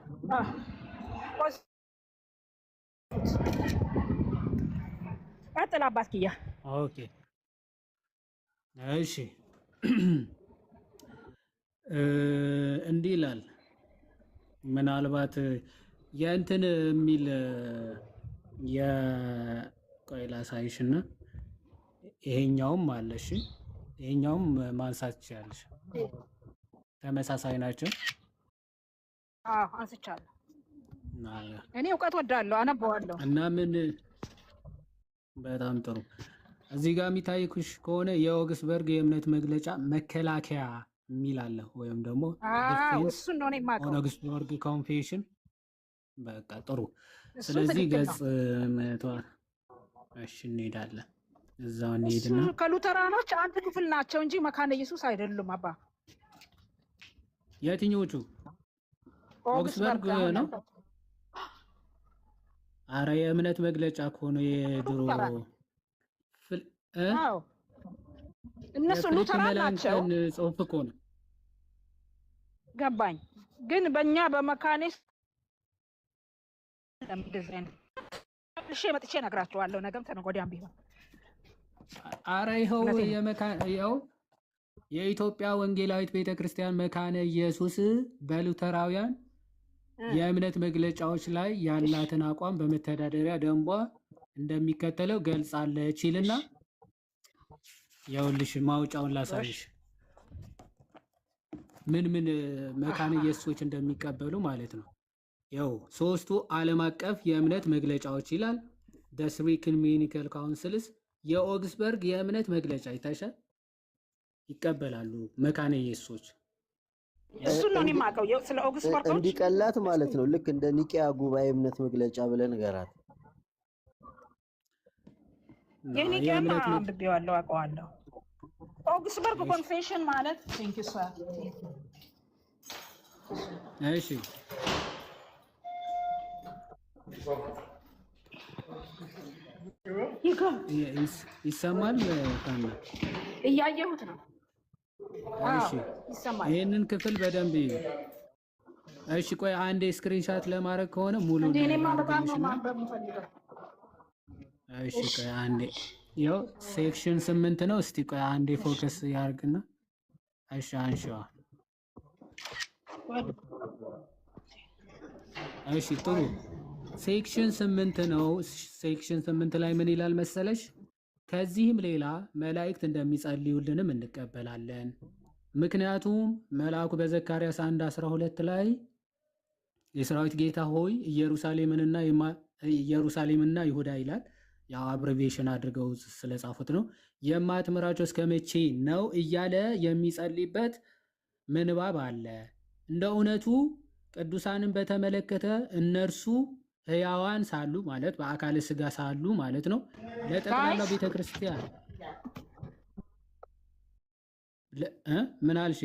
አጥላባት ኪያ ኦኬ እሺ እንዲህ ይላል። ምናልባት የእንትን የሚል የቆይ ላሳይሽና ይሄኛውም አለ። እሺ ይሄኛውም ማንሳት ትችላለሽ። ተመሳሳይ ናቸው። አንስቻለሁ። እኔ እውቀት ወዳለሁ፣ አነበዋለሁ እና ምን በጣም ጥሩ። እዚህ ጋር የሚታይኩሽ ከሆነ የኦግስበርግ የእምነት መግለጫ መከላከያ የሚል አለ፣ ወይም ደግሞ እሱን ነው የማውቀው። ኦግስበርግ ኮንፌሽን። በቃ ጥሩ። ስለዚህ ገጽ እሺ እንሄዳለን። እዛው እንሄድና ከሉተራኖች አንድ ክፍል ናቸው እንጂ መካነ ኢየሱስ አይደሉም። አባ የትኞቹ? ኦግስበርግ ነው። አረ የእምነት መግለጫ ከሆነ የድሮ እነሱ ሉተራን ናቸው። ጽሑፍ እኮ ነው። ገባኝ። ግን በእኛ በመካኒስ ለምንድን እሺ መጥቼ እነግራቸዋለሁ። ነገም ተነገ ወዲያም ቢሆን አረ ይኸው የኢትዮጵያ ወንጌላዊት ቤተክርስቲያን መካነ ኢየሱስ በሉተራውያን የእምነት መግለጫዎች ላይ ያላትን አቋም በመተዳደሪያ ደንቧ እንደሚከተለው ገልጻለች ይልና ያውልሽ ማውጫውን ላሳይሽ ምን መካነ ኢየሱሶች እንደሚቀበሉ ማለት ነው። ያው ሶስቱ ዓለም አቀፍ የእምነት መግለጫዎች ይላል። the three ecumenical councils የኦግስበርግ የእምነት መግለጫ ይታሻል ይቀበላሉ መካነ ኢየሱሶች። እሱን ነው የማውቀው ስለ ኦግስበርግ እንዲቀላት ማለት ነው። ልክ እንደ ኒቂያ ጉባኤ እምነት መግለጫ ብለን ገራት የኒቂያማ አንብቤዋለሁ፣ አውቀዋለሁ። ኦግስበርግ ኮንፌሽን ማለት ቴንክ ዩ ሰር። እሺ ይሰማል? ታና እያየሁት ነው። እሺ ይሰማል። ይሄንን ክፍል በደንብ እሺ። ቆይ አንዴ ስክሪንሻት ለማድረግ ከሆነ ሙሉ እንዴ እኔማ በጣም ነው ማንበብ የምፈልገው። እሺ ቆይ አንዴ ያው ሴክሽን 8 ነው። እስቲ ቆይ አንዴ ፎከስ ያርግና እሺ አንሺዋ። እሺ ጥሩ ሴክሽን 8 ነው። ሴክሽን 8 ላይ ምን ይላል መሰለሽ? ከዚህም ሌላ መላእክት እንደሚጸልዩልንም እንቀበላለን። ምክንያቱም መልአኩ በዘካርያስ 1:12 ላይ የሰራዊት ጌታ ሆይ ኢየሩሳሌምንና ኢየሩሳሌምና ይሁዳ ይላል። ያው አብሬቪዬሽን አድርገው ስለጻፉት ነው። የማትምራቸው እስከ መቼ ነው እያለ የሚጸልይበት ምንባብ አለ። እንደ እውነቱ ቅዱሳንን በተመለከተ እነርሱ ሕያዋን ሳሉ ማለት በአካለ ሥጋ ሳሉ ማለት ነው ለጠቅላላው ቤተክርስቲያን ምን አልሽ?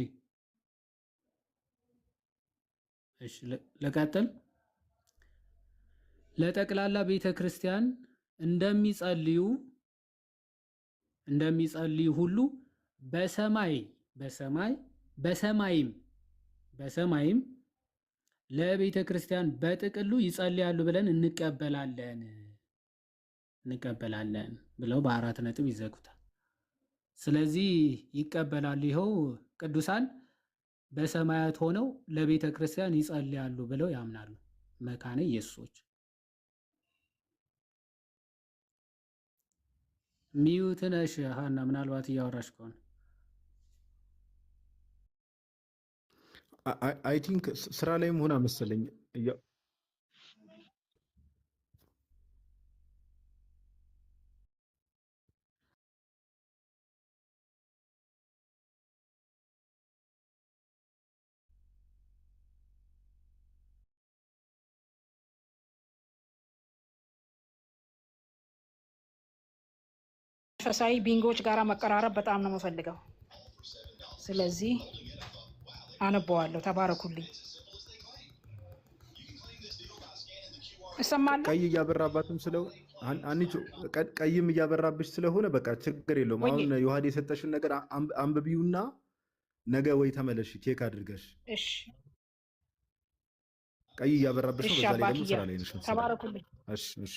እሺ ልቀጥል። ለጠቅላላ ቤተክርስቲያን እንደሚጸልዩ ሁሉ በሰማይም ለቤተ ክርስቲያን በጥቅሉ ይጸልያሉ ብለን እንቀበላለን ብለው በ4 ነጥብ ይዘጉታል። ስለዚህ ይቀበላሉ። ይኸው ቅዱሳን በሰማያት ሆነው ለቤተ ክርስቲያን ይጸልያሉ ብለው ያምናሉ። መካነ ኢየሱሶች ሚዩት ነሽ ሀና፣ ምናልባት እያወራሽ ከሆነ አይ ቲንክ ስራ ላይም ሆና መሰለኝ። መንፈሳዊ ቢንጎች ጋራ መቀራረብ በጣም ነው የምፈልገው። ስለዚህ አነበዋለሁ። ተባረኩልኝ። እሰማለሁ። ቀይ እያበራባትም አንቺ ቀይም እያበራብሽ ስለሆነ በቃ ችግር የለውም። አሁን ዮሐዴ የሰጠሽን ነገር አንብቢውና ነገ ወይ ተመለሽ ቼክ አድርገሽ። እሺ ቀይ እያበራብሽ ነው። በዛ ላይ ደግሞ ስራ ላይ ነሽ። ተባረኩልኝ። እሺ እሺ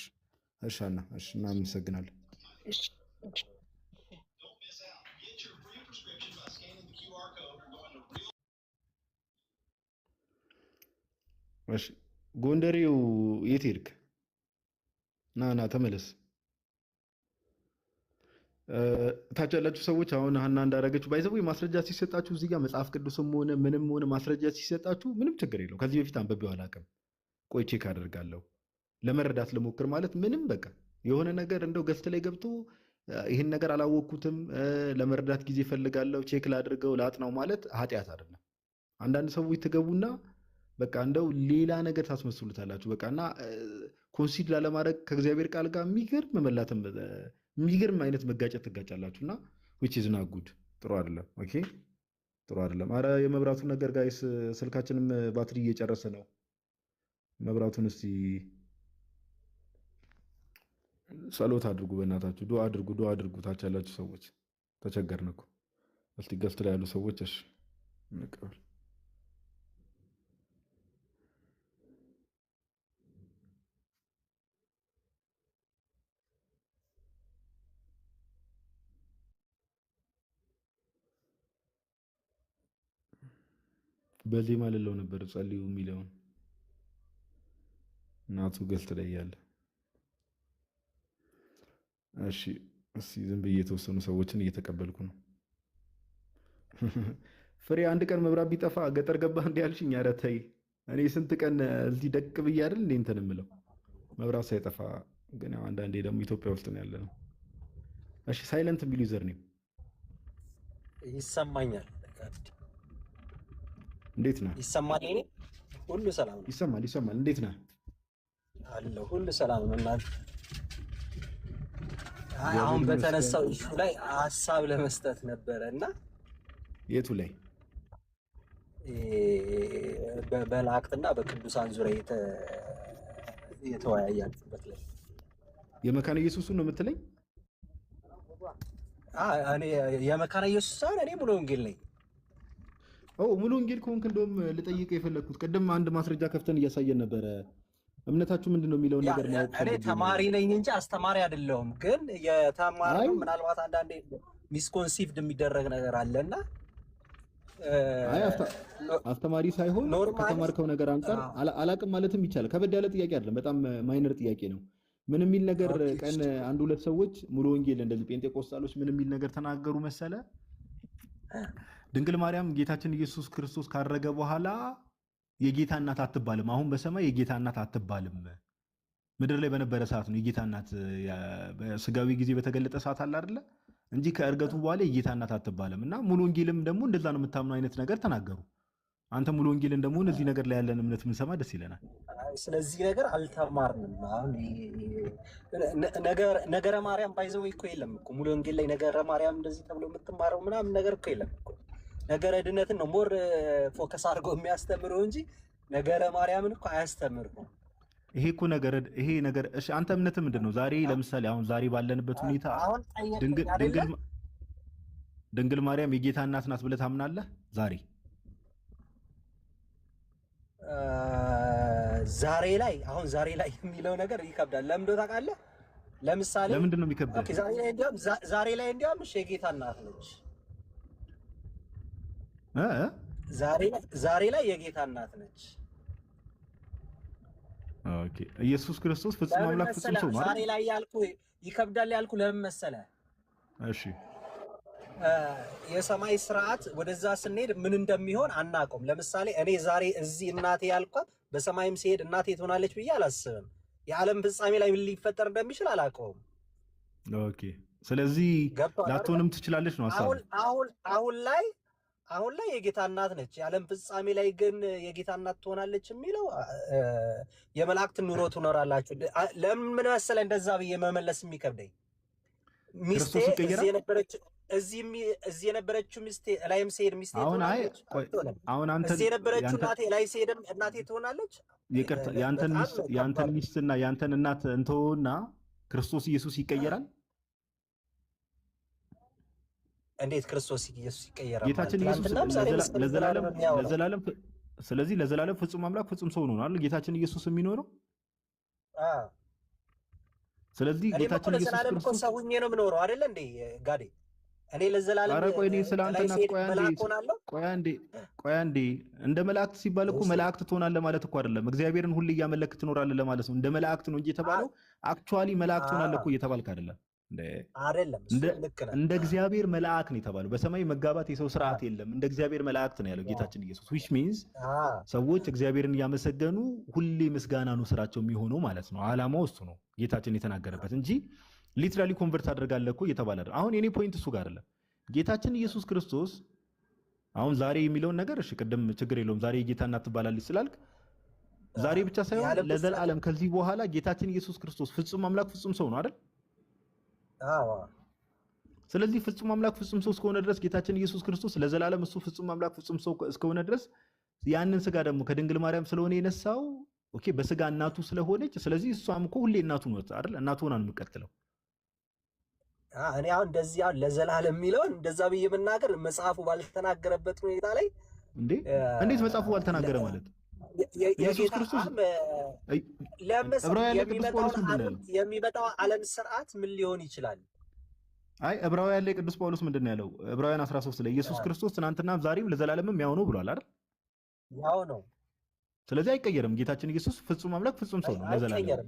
እሺ አና እሺ እናመሰግናለን። እሺ እሺ ጎንደሬው የት ሄድክ? ና ተመለስ። ታች ያላችሁ ሰዎች አሁን ሀና እንዳደረገችው ባይዘው ማስረጃ ሲሰጣችሁ እዚህ ጋር መጽሐፍ ቅዱስም ሆነ ምንም ሆነ ማስረጃ ሲሰጣችሁ ምንም ችግር የለው። ከዚህ በፊት አንብቤው አላውቅም። ቆይ ቼክ አደርጋለሁ ለመረዳት ልሞክር ማለት ምንም በቃ የሆነ ነገር እንደው ገስት ላይ ገብቶ ይህን ነገር አላወቅኩትም ለመረዳት ጊዜ ፈልጋለሁ ቼክ ላድርገው ላጥናው ማለት ኃጢአት አይደለም። አንዳንድ ሰዎች ትገቡና በቃ እንደው ሌላ ነገር ታስመስሉታላችሁ። በቃ እና ኮንሲድ ላለማድረግ ከእግዚአብሔር ቃል ጋር የሚገርም አይነት መጋጨት ትጋጫላችሁ እና which is not good ጥሩ አይደለም። ኦኬ ጥሩ አይደለም። አረ የመብራቱን ነገር ጋይስ ስልካችንም ባትሪ እየጨረሰ ነው። መብራቱን እስቲ ጸሎት አድርጉ፣ በእናታችሁ ዱአ አድርጉ። ታች ያላችሁ ሰዎች ተቸገርን እኮ። እስቲ ገፍት ላይ ያሉ ሰዎች እሺ እንቀበል። በዜማ ልለው ነበር ጸልዩ የሚለውን እናቱ ገፍት ላይ ያለ። እሺ እስቲ ዝም ብዬ የተወሰኑ ሰዎችን እየተቀበልኩ ነው። ፍሬ አንድ ቀን መብራት ቢጠፋ ገጠር ገባህ እንዲ ያልሽኝ? ኧረ ተይ። እኔ ስንት ቀን እዚህ ደቅ ብዬ አይደል እንዴ እንትን የምለው መብራት ሳይጠፋ። ግን ያው አንዳንዴ ደግሞ ኢትዮጵያ ውስጥ ነው ያለ ነው። እሺ ሳይለንት የሚሉ ዩዘር ነው ይሰማኛል። እንዴት ነህ? ይሰማል? እኔ ሁሉ ሰላም ነው። ይሰማል። እንዴት ነህ? አለሁ ሁሉ ሰላም ነው። እናንተ አሁን በተነሳው ኢሹ ላይ ሀሳብ ለመስጠት ነበረ እና የቱ ላይ? በመላእክትና በቅዱሳን ዙሪያ የተወያያችሁበት ላይ የመካነ ኢየሱስን ነው የምትለኝ? እኔ የመካነ ኢየሱስ ሳይሆን እኔ ሙሉ ወንጌል ነኝ። ሙሉ ወንጌል ከሆንክ እንደውም ልጠይቅ የፈለግኩት ቅድም አንድ ማስረጃ ከፍተን እያሳየን ነበረ። እምነታችሁ ምንድን ነው የሚለውን ነገር ማወቅ እኔ ተማሪ ነኝ እንጂ አስተማሪ አይደለሁም። ግን የተማሪው ምናልባት አንዳንዴ ሚስኮንሲቭድ የሚደረግ ነገር አለና አስተማሪ ሳይሆን ከተማርከው ነገር አንጻር አላቅም ማለትም ይቻላል። ከበድ ያለ ጥያቄ አይደለም፣ በጣም ማይነር ጥያቄ ነው። ምን የሚል ነገር ቀን አንድ ሁለት ሰዎች ሙሉ ወንጌል እንደዚህ ጴንጤቆስጣሎች ምን የሚል ነገር ተናገሩ መሰለ? ድንግል ማርያም ጌታችን ኢየሱስ ክርስቶስ ካረገ በኋላ የጌታ እናት አትባልም። አሁን በሰማይ የጌታ እናት አትባልም። ምድር ላይ በነበረ ሰዓት ነው የጌታ እናት በስጋዊ ጊዜ በተገለጠ ሰዓት አለ አይደለ እንጂ ከእርገቱ በኋላ የጌታ እናት አትባልም። እና ሙሉ ወንጌልም ደግሞ እንደዛ ነው የምታምነው አይነት ነገር ተናገሩ። አንተ ሙሉ ወንጌልን ደግሞ እዚህ ነገር ላይ ያለን እምነት ምንሰማ ደስ ይለናል። ስለዚህ ነገር አልተማርንም። አሁን ነገረ ማርያም ባይዘው እኮ የለም እኮ ሙሉ ወንጌል ላይ ነገረ ማርያም እንደዚህ ተብሎ የምትማረው ምናምን ነገር እኮ የለም እኮ። ነገረ ድነትን ነው ሞር ፎከስ አድርገው የሚያስተምረው እንጂ ነገረ ማርያምን እኮ አያስተምርም። ይሄ እኮ ነገር እሺ፣ አንተ እምነት ምንድን ነው? ዛሬ ለምሳሌ አሁን ዛሬ ባለንበት ሁኔታ ድንግል ማርያም የጌታ እናት ናት ብለህ ታምናለህ? ዛሬ ላይ የሚለው ነገር ይከብዳል። ለምን እንደው ታውቃለህ? ለምሳሌ ለምንድን ነው የሚከብደው? ኦኬ፣ ዛሬ ላይ እንዲያውም እሺ የጌታ እናት ነች። ዛሬ ላይ የጌታ እናት ነች። ኦኬ፣ ኢየሱስ ክርስቶስ ፍጹም አምላክ ፍጹም ሰው ማለት ዛሬ ላይ ያልኩ ይከብዳል ያልኩ ለምን መሰለህ? እሺ፣ የሰማይ ስርዓት ወደዛ ስንሄድ ምን እንደሚሆን አናውቅም። ለምሳሌ እኔ ዛሬ እዚህ እናቴ ያልኳት በሰማይም ሲሄድ እናቴ ትሆናለች ብዬ አላስብም። የዓለም ፍጻሜ ላይ ምን ሊፈጠር እንደሚችል አላውቀውም። ኦኬ፣ ስለዚህ ላትሆንም ትችላለች ነው ሐሳቡ። አሁን ላይ የጌታ እናት ነች። የዓለም ፍጻሜ ላይ ግን የጌታ እናት ትሆናለች የሚለው የመላእክት ኑሮ ትኖራላችሁ። ለምን መሰለህ እንደዛ ብዬ መመለስ የሚከብደኝ? ሚስቴ እዚህ የነበረችው ሚስቴ ላይም ሲሄድ ሚስቴ ትሆናለች። አሁን አንተ እዚህ የነበረችው እናቴ ላይ ሲሄድም እናቴ ትሆናለች። ይቅርታ፣ ያንተን ሚስትና ያንተን እናት እንተውና ክርስቶስ ኢየሱስ ይቀየራል? እንዴት ክርስቶስ ኢየሱስ ይቀየራል? ጌታችን ኢየሱስ ለዘላለም ስለዚህ ለዘላለም ፍጹም አምላክ ፍጹም ሰው ነው አይደል ጌታችን ኢየሱስ የሚኖረው? ስለዚህ ጌታችን ኢየሱስ ክርስቶስ ሰው ሆኜ ነው የምኖረው አይደል እንዴ ጋዴ? እኔ ለዘላለም ቆይ እኔ ስለ አንተ እናት ቆይ አንዴ እንደ መላእክት ሲባል እኮ መላእክት ትሆናለህ ማለት እኮ አይደለም። እግዚአብሔርን ሁሌ እያመለክ ትኖራለህ ለማለት ነው። እንደ መላእክት ነው እንጂ የተባለው አክቹአሊ መላእክት ትሆናለህ እኮ እየተባልክ አይደለም። እንደ እግዚአብሔር መልአክ ነው የተባለው። በሰማይ መጋባት የሰው ስርዓት የለም። እንደ እግዚአብሔር መላእክት ነው ያለው ጌታችን ኢየሱስ። which means ሰዎች እግዚአብሔርን እያመሰገኑ ሁሌ ምስጋና ነው ስራቸው የሚሆነው ማለት ነው። ዓላማው እሱ ነው ጌታችን የተናገረበት እንጂ ሊትራሊ ኮንቨርት አድርጋለህ እኮ እየተባለ አይደለም። አሁን የኔ ፖይንት እሱ ጋር አይደለም። ጌታችን ኢየሱስ ክርስቶስ አሁን ዛሬ የሚለውን ነገር እሺ፣ ቅድም ችግር የለውም ዛሬ የጌታ እናት ትባላለች ስላልክ ዛሬ ብቻ ሳይሆን ለዘላለም ከዚህ በኋላ ጌታችን ኢየሱስ ክርስቶስ ፍጹም አምላክ ፍጹም ሰው ነው አይደል? ስለዚህ ፍጹም አምላክ ፍጹም ሰው እስከሆነ ድረስ ጌታችን ኢየሱስ ክርስቶስ ለዘላለም እሱ ፍጹም አምላክ ፍጹም ሰው እስከሆነ ድረስ ያንን ስጋ ደግሞ ከድንግል ማርያም ስለሆነ የነሳው ኦኬ፣ በስጋ እናቱ ስለሆነች ስለዚህ እሷም እኮ ሁሌ እናቱ ነው አይደል? እናቱ ሆና ነው የምትቀጥለው። እኔ አሁን እንደዚህ አሁን ለዘላለም የሚለውን እንደዛ ብዬ መናገር መጽሐፉ ባልተናገረበት ሁኔታ ላይ እንዴት መጽሐፉ ባልተናገረ ማለት ኢየሱስ ክርስቶስ የሚመጣው ዓለም ስርዓት ምን ሊሆን ይችላል? አይ ዕብራውያን ላይ ቅዱስ ጳውሎስ ምንድን ነው ያለው? ዕብራውያን 13 ላይ ኢየሱስ ክርስቶስ ትናንትና ዛሬም ለዘላለምም ያው ነው ብሏል አይደል? ያው ነው። ስለዚህ አይቀየርም። ጌታችን ኢየሱስ ፍጹም አምላክ ፍጹም ሰው ነው ለዘላለም።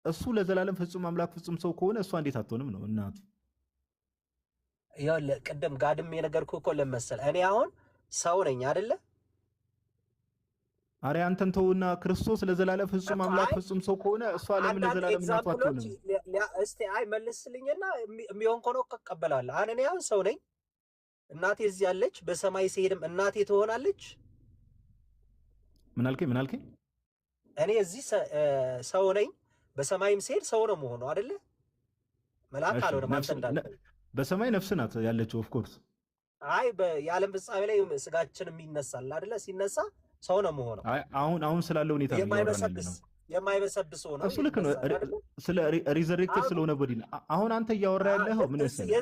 እሱ ለዘላለም ፍጹም አምላክ ፍጹም ሰው ከሆነ እሷ እንዴት አትሆንም ነው እናቱ? ያው ቅድም ጋድም የነገርኩህ እኮ ለመሰል እኔ አሁን ሰው ነኝ አይደለ? አሬ አንተን ተውና ክርስቶስ ለዘላለም ፍጹም አምላክ ፍጹም ሰው ከሆነ እሷ ለምን ለዘላለም እናቱ አትሆንም? እስቲ አይ መልስልኝና የሚሆን ከሆነ እቀበላለሁ። እኔ አሁን ሰው ነኝ፣ እናቴ እዚህ ያለች፣ በሰማይ ሲሄድም እናቴ ትሆናለች። ምን አልከኝ? እኔ እዚህ ሰው ነኝ፣ በሰማይም ሲሄድ ሰው ነው መሆኑ አይደለ? መልአክ አልሆነም። አንተ እንዳልከው በሰማይ ነፍስ ናት ያለችው። ኦፍ ኮርስ አይ የዓለም ፍጻሜ ላይ ስጋችንም ይነሳል አይደለ? ሲነሳ ሰው ነው መሆኑ። አይ አሁን ስላለው ሁኔታ ነው የማይበሰብስ ሆነ። እሱ ልክ ነው። ስለ ሪዘሬክትድ ስለሆነ ቦዲ አሁን አንተ እያወራ ያለኸው ምን መሰለህ?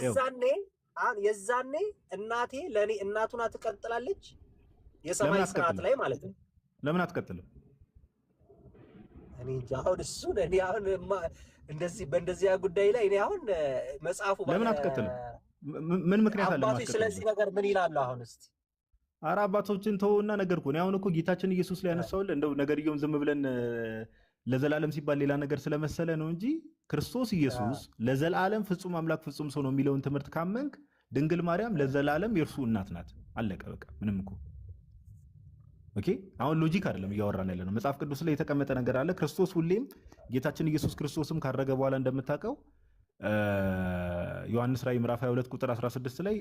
የዛኔ እናቴ ለኔ እናቱና ትቀጥላለች የሰማይ ስርዓት ላይ ማለት ነው። ለምን አትቀጥልም? እኔ አሁን እሱ እኔ አሁን እንደዚህ በእንደዚያ ጉዳይ ላይ እኔ አሁን መጽሐፉ ለምን አትቀጥልም? ምን ምክንያት አለ? አባቶች ስለዚህ ነገር ምን ይላሉ? አሁን እስቲ ኧረ አባቶችን ተውና ነገር እኮ ነው። አሁን እኮ ጌታችን ኢየሱስ ላይ ያነሳውልህ እንደው ነገርየውን ዝም ብለን ለዘላለም ሲባል ሌላ ነገር ስለመሰለ ነው እንጂ ክርስቶስ ኢየሱስ ለዘላለም ፍጹም አምላክ ፍጹም ሰው ነው የሚለውን ትምህርት ካመንክ ድንግል ማርያም ለዘላለም የእርሱ እናት ናት። አለቀ በቃ። ምንም እኮ ኦኬ አሁን ሎጂክ አይደለም እያወራን ያለ ነው። መጽሐፍ ቅዱስ ላይ የተቀመጠ ነገር አለ። ክርስቶስ ሁሌም ጌታችን ኢየሱስ ክርስቶስም ካረገ በኋላ እንደምታውቀው ዮሐንስ ራዕይ ምዕራፍ 22 ቁጥር 16 ላይ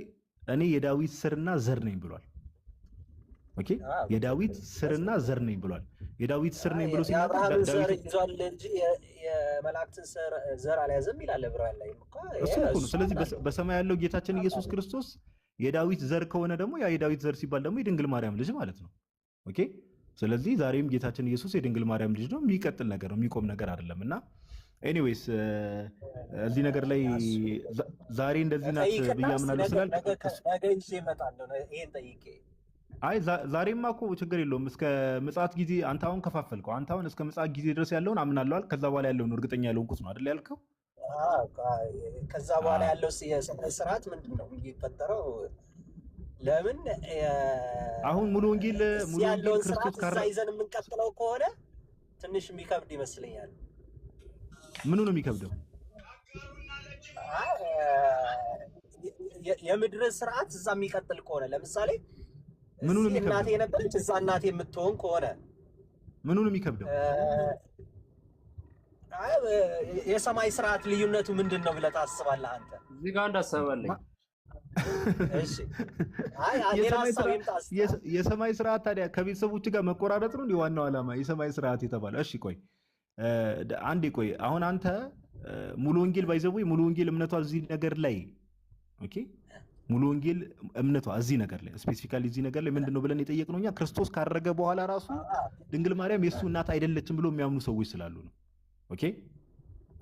እኔ የዳዊት ስርና ዘር ነኝ ብሏል። ኦኬ የዳዊት ስርና ዘር ነኝ ብሏል። የዳዊት ስር ነኝ ብሎ ሲናገር ዘር ይዟል እንጂ የመላእክትን ዘር አልያዘም ይላል ዕብራውያን ላይ እሱ እኮ ነው። ስለዚህ በሰማይ ያለው ጌታችን ኢየሱስ ክርስቶስ የዳዊት ዘር ከሆነ ደግሞ ያ የዳዊት ዘር ሲባል ደግሞ የድንግል ማርያም ልጅ ማለት ነው። ኦኬ ስለዚህ ዛሬም ጌታችን ኢየሱስ የድንግል ማርያም ልጅ ነው። የሚቀጥል ነገር ነው፣ የሚቆም ነገር አይደለም። እና ኤኒዌይስ እዚህ ነገር ላይ ዛሬ እንደዚህ ናት ብዬ አምናለሁ ስላል ነገ ይዤ እመጣለሁ ይሄን ጠይቄ አይ ዛሬማ እኮ ችግር የለውም። እስከ ምጽአት ጊዜ አንተ አሁን ከፋፈልከው። አንተ አሁን እስከ ምጽአት ጊዜ ድረስ ያለውን አምናለሁ አልክ። ከዛ በኋላ ያለውን እርግጠኛ ያለውን ቁስ ነው አይደል ያልከው? ከዛ በኋላ ያለው ስርዓት ምንድን ነው የሚፈጠረው? ለምን አሁን ሙሉ ወንጌል ክርስቶስ ከዛ ይዘን የምንቀጥለው ከሆነ ትንሽ የሚከብድ ይመስለኛል። ምኑ ነው የሚከብደው? የምድር ስርዓት እዛ የሚቀጥል ከሆነ ለምሳሌ ምኑ ነው የሚከብደው? እናቴ የነበረች እዛ እናቴ የምትሆን ከሆነ ምኑ ነው የሚከብደው? የሰማይ ስርዓት ልዩነቱ ምንድን ነው ብለህ ታስባለህ አንተ? እዚህ ጋር እንዳሰባለኝ እሺ የሰማይ ስርዓት ታዲያ ከቤተሰቦች ጋር መቆራረጥ ነው እንዴ ዋናው ዓላማ? የሰማይ ስርዓት የተባለ እሺ ቆይ አንዴ ቆይ አሁን አንተ ሙሉ ወንጌል ባይዘው ሙሉ ወንጌል እምነቷ እዚህ ነገር ላይ ኦኬ ሙሉ ወንጌል እምነቷ እዚህ ነገር ላይ ስፔሲፊካሊ እዚህ ነገር ላይ ምንድነው ብለን የጠየቅነው እኛ ክርስቶስ ካረገ በኋላ ራሱ ድንግል ማርያም የሱ እናት አይደለችም ብሎ የሚያምኑ ሰዎች ስላሉ ነው። ኦኬ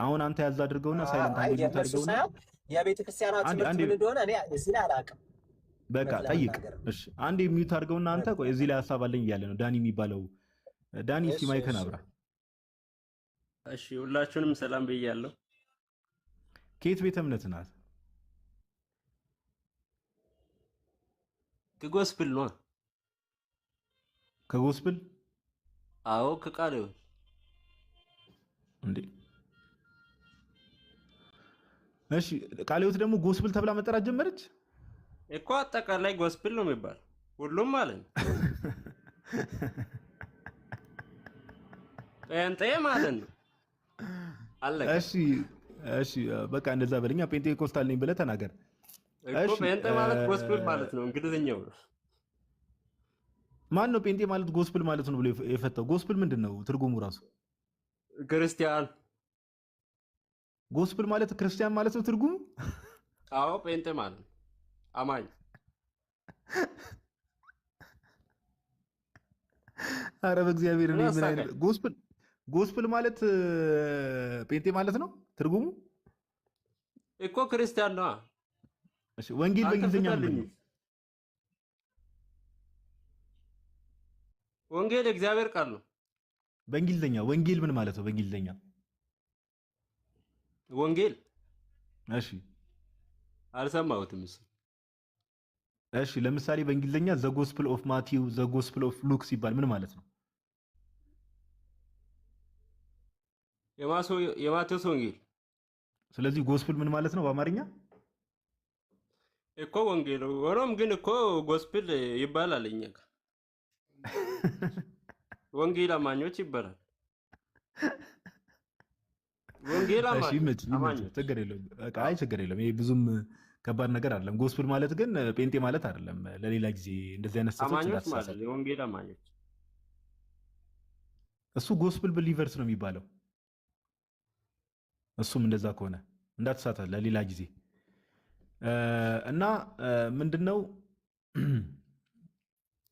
አሁን አንተ ያዝ አድርገውና ሳይለንት አድርገውና የቤተ ክርስቲያናችን ምን እንደሆነ እኔ እዚህ ላይ አላውቅም። በቃ ጠይቅ። እሺ አንዴ ሚዩት አድርገውና አንተ ቆይ እዚህ ላይ ሐሳብ አለኝ እያለ ነው ዳኒ የሚባለው። ዳኒ እስቲ ማይከን አብራ። እሺ ሁላችሁንም ሰላም ብያለሁ። ከየት ቤተ እምነት ናት? ከጎስፕል ነው። ከጎስፕል? አዎ ከቃል ነው እንዴ? እሺ ቃለ ሕይወት ደግሞ ጎስፕል ተብላ መጠራት ጀመረች እኮ። አጠቃላይ ጎስፕል ነው የሚባል ሁሉም ማለት ነው። ጴንጤ ማለት ነው አለቀ። እሺ በቃ እንደዛ በለኛ። ፔንቴኮስታል ነኝ ብለህ ተናገር እኮ። ጴንጤ ማለት ጎስፕል ማለት ነው እንግሊዝኛው። ማን ነው ጴንጤ ማለት ጎስፕል ማለት ነው ብሎ የፈታው? ጎስፕል ምንድን ነው ትርጉሙ ራሱ? ክርስቲያን። ጎስፕል ማለት ክርስቲያን ማለት ነው ትርጉሙ? አዎ ጴንጤ ማለት ነው አማኝ። አረ በእግዚአብሔር ነው ምን አይነት ጎስፕል ማለት ጴንጤ ማለት ነው ትርጉሙ እኮ ክርስቲያን ነው። እሺ ወንጌል በእንግሊዝኛ ምንድን ነው? ወንጌል እግዚአብሔር ቃል ነው በእንግሊዝኛ። ወንጌል ምን ማለት ነው በእንግሊዝኛ? ወንጌል እሺ አልሰማሁትም። እሺ ለምሳሌ በእንግሊዝኛ ዘ ጎስፕል ኦፍ ማቲው ዘ ጎስፕል ኦፍ ሉክ ሲባል ምን ማለት ነው? የማቴዎስ ወንጌል። ስለዚህ ጎስፕል ምን ማለት ነው በአማርኛ? እኮ ወንጌል። ሆኖም ግን እኮ ጎስፕል ይባላል እኛ ጋር ወንጌል አማኞች ይባላል። ወንጌል አማኞች ችግር የለውም። በቃ አይ ችግር የለውም። ይሄ ብዙም ከባድ ነገር አይደለም። ጎስፕል ማለት ግን ጴንጤ ማለት አይደለም። ለሌላ ጊዜ እንደዚህ አይነት አማኞች ማለት የወንጌል አማኞች። እሱ ጎስፕል ብሊቨርስ ነው የሚባለው። እሱም እንደዛ ከሆነ እንዳትሳተ ለሌላ ጊዜ እና ምንድነው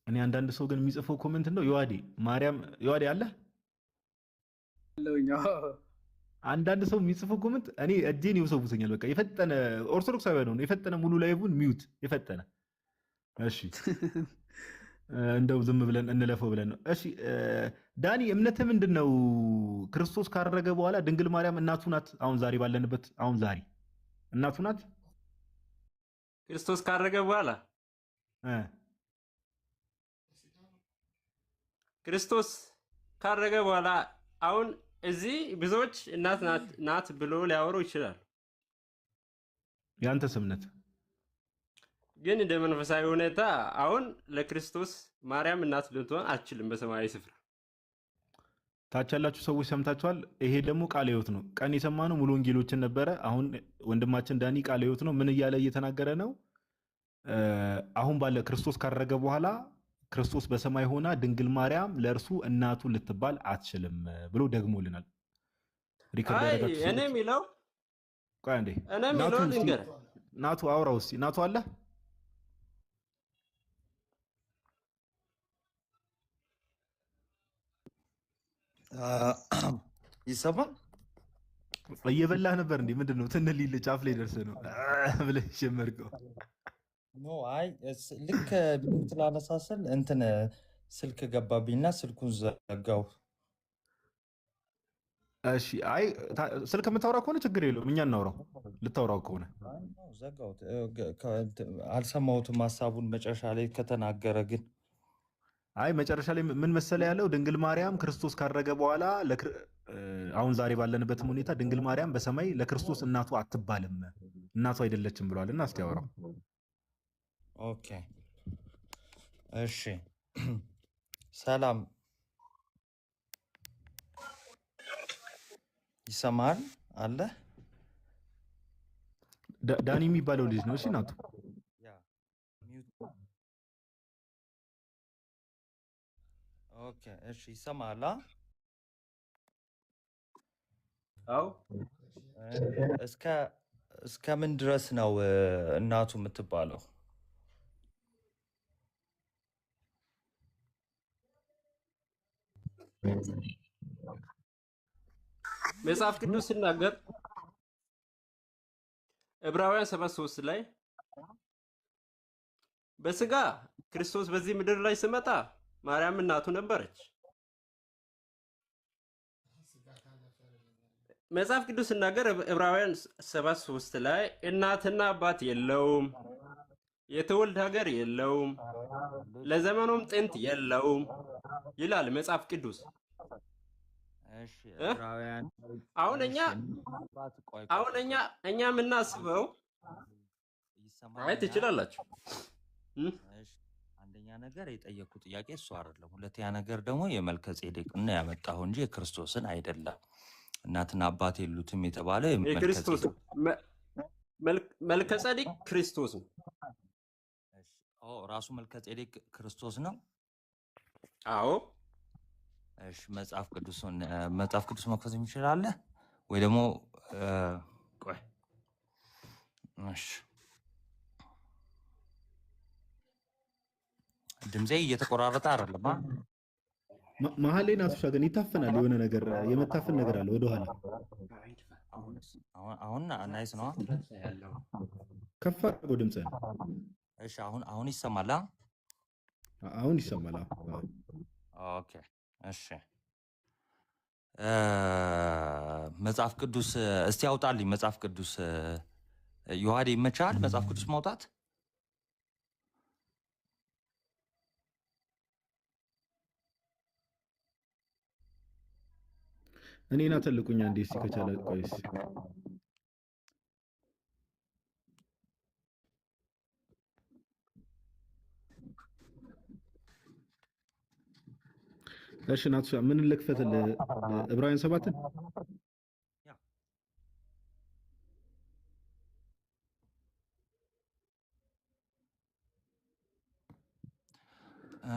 እኔ አንዳንድ ሰው ግን የሚጽፈው ኮሜንት ነው ዮሐዴ ማርያም ዮሐዴ አለ አንዳንድ ሰው የሚጽፈው ኮሜንት እኔ እጄን ይወሰውሰኛል። በቃ የፈጠነ ኦርቶዶክሳዊ ነው የፈጠነ ሙሉ ላይቡን ሚዩት የፈጠነ። እሺ እንደው ዝም ብለን እንለፈው ብለን ነው። እሺ ዳኒ እምነትህ ምንድን ነው? ክርስቶስ ካረገ በኋላ ድንግል ማርያም እናቱ ናት? አሁን ዛሬ ባለንበት አሁን ዛሬ እናቱ ናት? ክርስቶስ ካረገ በኋላ ክርስቶስ ካረገ በኋላ አሁን እዚህ ብዙዎች እናት ናት ብሎ ሊያወሩ ይችላል። ያንተስ እምነት? ግን እንደ መንፈሳዊ ሁኔታ አሁን ለክርስቶስ ማርያም እናት ልትሆን አትችልም በሰማያዊ ስፍራ። ታች ያላችሁ ሰዎች ሰምታችኋል። ይሄ ደግሞ ቃለ ሕይወት ነው። ቀን የሰማነው ሙሉ ወንጌሎችን ነበረ። አሁን ወንድማችን ዳኒ ቃለ ሕይወት ነው። ምን እያለ እየተናገረ ነው? አሁን ባለ ክርስቶስ ካረገ በኋላ ክርስቶስ በሰማይ ሆና ድንግል ማርያም ለእርሱ እናቱ ልትባል አትችልም ብሎ ደግሞልናል። ሪከርድ ያደረጋችሁ እኔ የሚለው ቆይ አንዴ እኔ የሚለው ልንገር። ናቱ አውራው እስኪ ናቱ አለ ይሰማል። እየበላህ ነበር እንዴ? ምንድን ነው ትንሊል ጫፍ ላይ ደርሰህ ነው ብለህ ጀመርከው? ኖ አይ ልክ ቢት ላነሳስል እንትን ስልክ ገባብኝና ስልኩን ዘጋው። እሺ አይ ስልክ የምታወራ ከሆነ ችግር የለውም፣ እኛ እናውራው። ልታወራው ከሆነ ዘጋው። አልሰማሁትም ሀሳቡን መጨረሻ ላይ ከተናገረ ግን አይ መጨረሻ ላይ ምን መሰለ ያለው ድንግል ማርያም ክርስቶስ ካረገ በኋላ አሁን ዛሬ ባለንበትም ሁኔታ ድንግል ማርያም በሰማይ ለክርስቶስ እናቱ አትባልም፣ እናቱ አይደለችም ብሏልና እስቲ አውራው። ኦኬ እሺ ሰላም ይሰማል አለ ዳኒ የሚባለው ልጅ ነው። እሺ እናቱ ኦኬ እሺ ይሰማል። አው እስከ ምን ድረስ ነው እናቱ የምትባለው? መጽሐፍ ቅዱስ ሲናገር ዕብራውያን 7:3 ላይ በስጋ ክርስቶስ በዚህ ምድር ላይ ሲመጣ ማርያም እናቱ ነበረች። መጽሐፍ ቅዱስ ሲናገር ዕብራውያን 7:3 ላይ እናትና አባት የለውም፣ የትውልድ ሀገር የለውም፣ ለዘመኑም ጥንት የለውም ይላል መጽሐፍ ቅዱስ። አሁን እኛ የምናስበው አይ ትችላላችሁ። አንደኛ ነገር የጠየኩ ጥያቄ እሱ አይደለም። ሁለተኛ ነገር ደግሞ የመልከ ጼዴቅን ያመጣሁ እንጂ የክርስቶስን አይደለም። እናትና አባት የሉትም የተባለ የክርስቶስ መልከ ጼዴቅ ክርስቶስ ነው። ራሱ መልከ ጼዴቅ ክርስቶስ ነው። አዎ እሺ መጽሐፍ ቅዱስ መክፈት የሚችላለ ወይ ደግሞ ቆይ እሺ ድምጼ እየተቆራረጠ አይደለም። መሀል ላይ ናቱሻ ግን ይታፈናል። የሆነ ነገር የመታፈን ነገር አለ ወደኋላ። አሁን ናይስ ነው። ከፍ አድርጎ ድምጽ። እሺ አሁን ይሰማል። አሁን ይሰማል። ኦኬ እሺ መጽሐፍ ቅዱስ እስቲ አውጣልኝ። መጽሐፍ ቅዱስ ዮሐዴ ይመቻል መጽሐፍ ቅዱስ ማውጣት? እኔና ተልቁኛ እንዴ እስቲ ከቻለ ቆይስ እሺ ናቱሻ ምን ልክፈትልህ? ዕብራውያን 7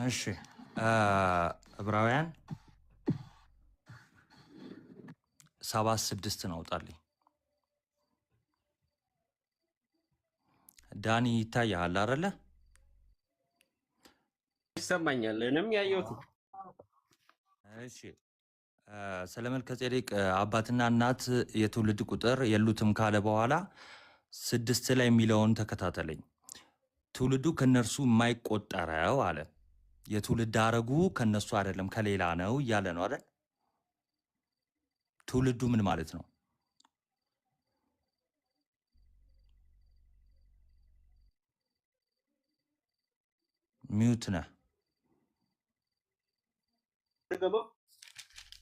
እሺ ዕብራውያን 7:6 አውጣልኝ። ዳኒ ይታያል አይደለ? ይሰማኛል። እኔም ያየሁት። እሺ ስለ መልከ ጼዴቅ አባትና እናት የትውልድ ቁጥር የሉትም ካለ በኋላ 6 ላይ የሚለውን ተከታተለኝ። ትውልዱ ከነርሱ የማይቆጠረው አለ። የትውልድ ሐረጉ ከነሱ አይደለም ከሌላ ነው እያለ ነው አይደል? ትውልዱ ምን ማለት ነው? ሚውት ነህ።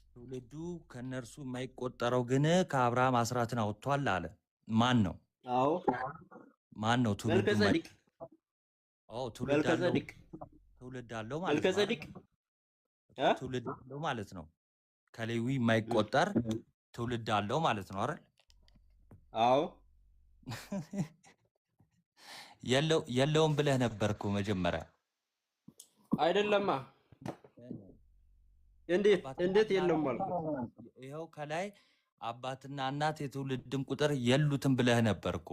ትውልዱ ከነርሱ የማይቆጠረው ግን ከአብርሃም አስራትን አውጥቷል አለ። ማን ነው? አዎ ማን ነው ትውልዱ? ትውልድ አለው መልከጼዴቅ ማለት ነው። መልከጼዴቅ ትውልድ አለው ማለት ነው። ከሌዊ የማይቆጠር ትውልድ አለው ማለት ነው አይደል? አዎ የለውም ብለህ ነበርኩ መጀመሪያ። አይደለማ። እንዴት የለውም ማለት? ይኸው ከላይ አባትና እናት የትውልድም ቁጥር የሉትም ብለህ ነበርኩ።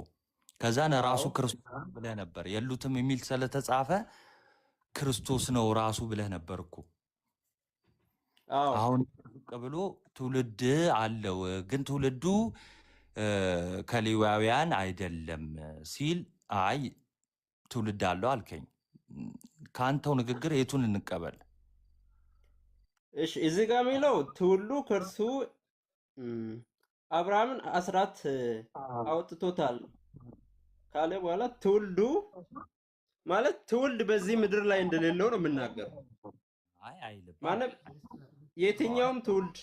ከዛን ራሱ ክርስቶስ ብለህ ነበር። የሉትም የሚል ስለተጻፈ ክርስቶስ ነው ራሱ ብለህ ነበርኩ። አሁን ብሎ ትውልድ አለው ግን ትውልዱ ከሌዋውያን አይደለም ሲል አይ ትውልድ አለው አልከኝ። ከአንተው ንግግር የቱን እንቀበል? እሺ እዚህ ጋር የሚለው ትውልዱ ከእርሱ አብርሃምን አስራት አውጥቶታል ካለ በኋላ ትውልዱ ማለት ትውልድ በዚህ ምድር ላይ እንደሌለው ነው የምናገረው። አይ አይልም ማለት የትኛውም ትውልድ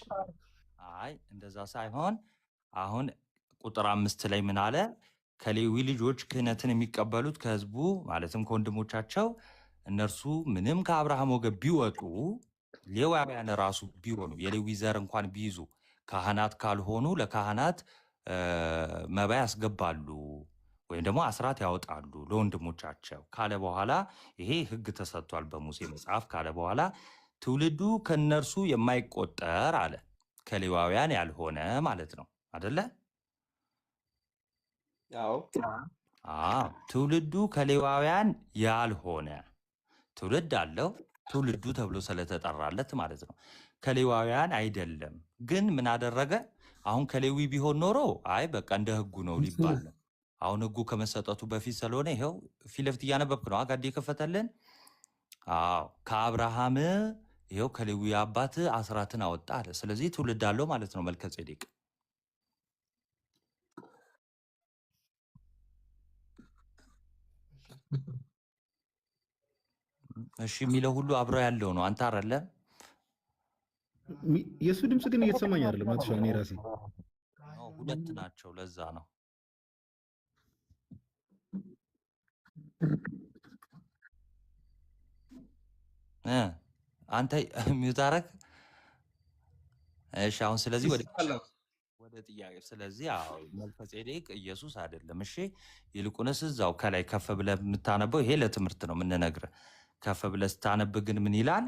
አይ እንደዛ ሳይሆን አሁን ቁጥር 5 ላይ ምን አለ? ከሌዊ ልጆች ክህነትን የሚቀበሉት ከህዝቡ ማለትም ከወንድሞቻቸው እነርሱ ምንም ከአብርሃም ወገን ቢወጡ ሌዋውያን ራሱ ቢሆኑ የሌዊ ዘር እንኳን ቢይዙ ካህናት ካልሆኑ ለካህናት መባ ያስገባሉ ወይም ደግሞ አስራት ያወጣሉ ለወንድሞቻቸው ካለ በኋላ ይሄ ህግ ተሰጥቷል በሙሴ መጽሐፍ ካለ በኋላ ትውልዱ ከነርሱ የማይቆጠር አለ። ከሌዋውያን ያልሆነ ማለት ነው አይደለ? አዎ ትውልዱ ከሌዋውያን ያልሆነ ትውልድ አለው ትውልዱ ተብሎ ስለተጠራለት ማለት ነው። ከሌዋውያን አይደለም ግን ምን አደረገ? አሁን ከሌዊ ቢሆን ኖሮ አይ በቃ እንደ ህጉ ነው ሊባል ነው። አሁን ህጉ ከመሰጠቱ በፊት ስለሆነ ይኸው ፊት ለፊት እያነበብክ ነው አጋዴ የከፈተልን። ከአብርሃም ይኸው ከሌዊ አባት አስራትን አወጣ አለ። ስለዚህ ትውልድ አለው ማለት ነው መልከጼዴቅ። እሺ የሚለው ሁሉ አብረው ያለው ነው። አንተ አይደለም የእሱ ድምፅ ግን እየተሰማኝ አይደለም። አትሻ እኔ ራሴ ሁለት ናቸው። ለዛ ነው አንተ ሚውታረክ። እሺ አሁን ስለዚህ ወደ ጥያቄ ስለዚህ መልከጼዴቅ ኢየሱስ አይደለም። እሺ ይልቁንስ እዛው ከላይ ከፍ ብለህ የምታነበው ይሄ ለትምህርት ነው የምንነግርህ። ከፍ ብለህ ስታነብ ግን ምን ይላል?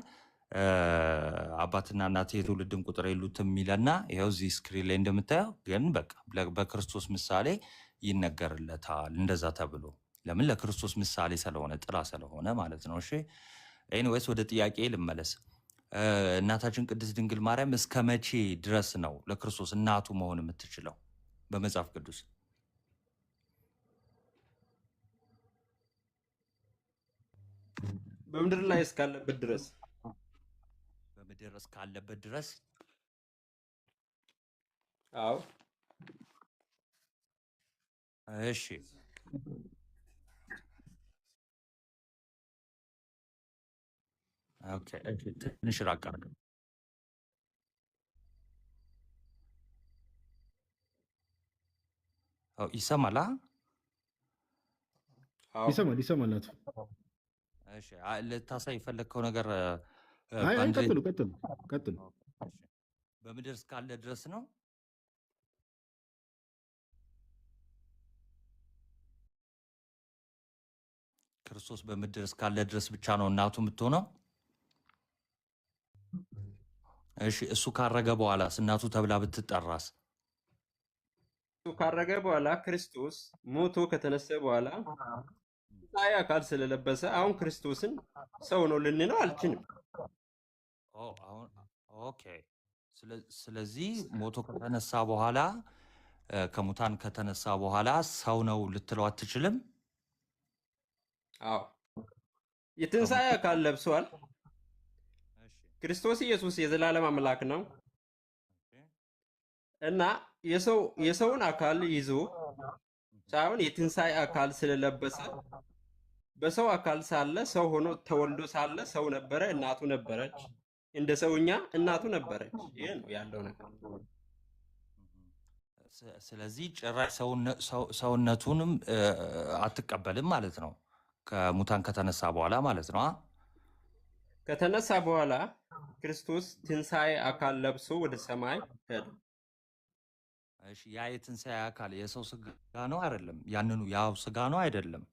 አባትና እናት የትውልድም ቁጥር የሉትም የሚለና ይኸው እዚህ ስክሪን ላይ እንደምታየው ግን በቃ በክርስቶስ ምሳሌ ይነገርለታል እንደዛ ተብሎ። ለምን? ለክርስቶስ ምሳሌ ስለሆነ ጥላ ስለሆነ ማለት ነው። እሺ ኤኒዌይስ ወደ ጥያቄ ልመለስ። እናታችን ቅድስት ድንግል ማርያም እስከ መቼ ድረስ ነው ለክርስቶስ እናቱ መሆን የምትችለው በመጽሐፍ ቅዱስ? በምድር ላይ እስካለበት ድረስ። በምድር እስካለበት ድረስ። አዎ እሺ ኦኬ ትንሽ ራቅ አድርገው። ይሰማል? ይሰማል። እሺ ልታሳይ የፈለግከው ነገር ቀጥሉ። በምድር እስካለ ድረስ ነው። ክርስቶስ በምድር እስካለ ድረስ ብቻ ነው እናቱ የምትሆነው። እሺ እሱ ካረገ በኋላስ እናቱ ተብላ ብትጠራስ? እሱ ካረገ በኋላ ክርስቶስ ሞቶ ከተነሳ በኋላ ፀሐይ አካል ስለለበሰ አሁን ክርስቶስን ሰው ነው ልንለው አልችልም። ኦኬ ስለዚህ ሞቶ ከተነሳ በኋላ ከሙታን ከተነሳ በኋላ ሰው ነው ልትለው አትችልም። አዎ የትንሣኤ አካል ለብሷል። ክርስቶስ ኢየሱስ የዘላለም አምላክ ነው እና የሰውን አካል ይዞ ሳይሆን የትንሣኤ አካል ስለለበሰ በሰው አካል ሳለ ሰው ሆኖ ተወልዶ ሳለ ሰው ነበረ፣ እናቱ ነበረች። እንደ ሰውኛ እናቱ ነበረች። ይሄ ነው ያለው ነገር። ስለዚህ ጭራሽ ሰውነቱንም አትቀበልም ማለት ነው። ከሙታን ከተነሳ በኋላ ማለት ነው። ከተነሳ በኋላ ክርስቶስ ትንሣኤ አካል ለብሶ ወደ ሰማይ ሄደ። እሺ ያ የትንሣኤ አካል የሰው ስጋ ነው አይደለም? ያንኑ ያው ስጋ ነው አይደለም?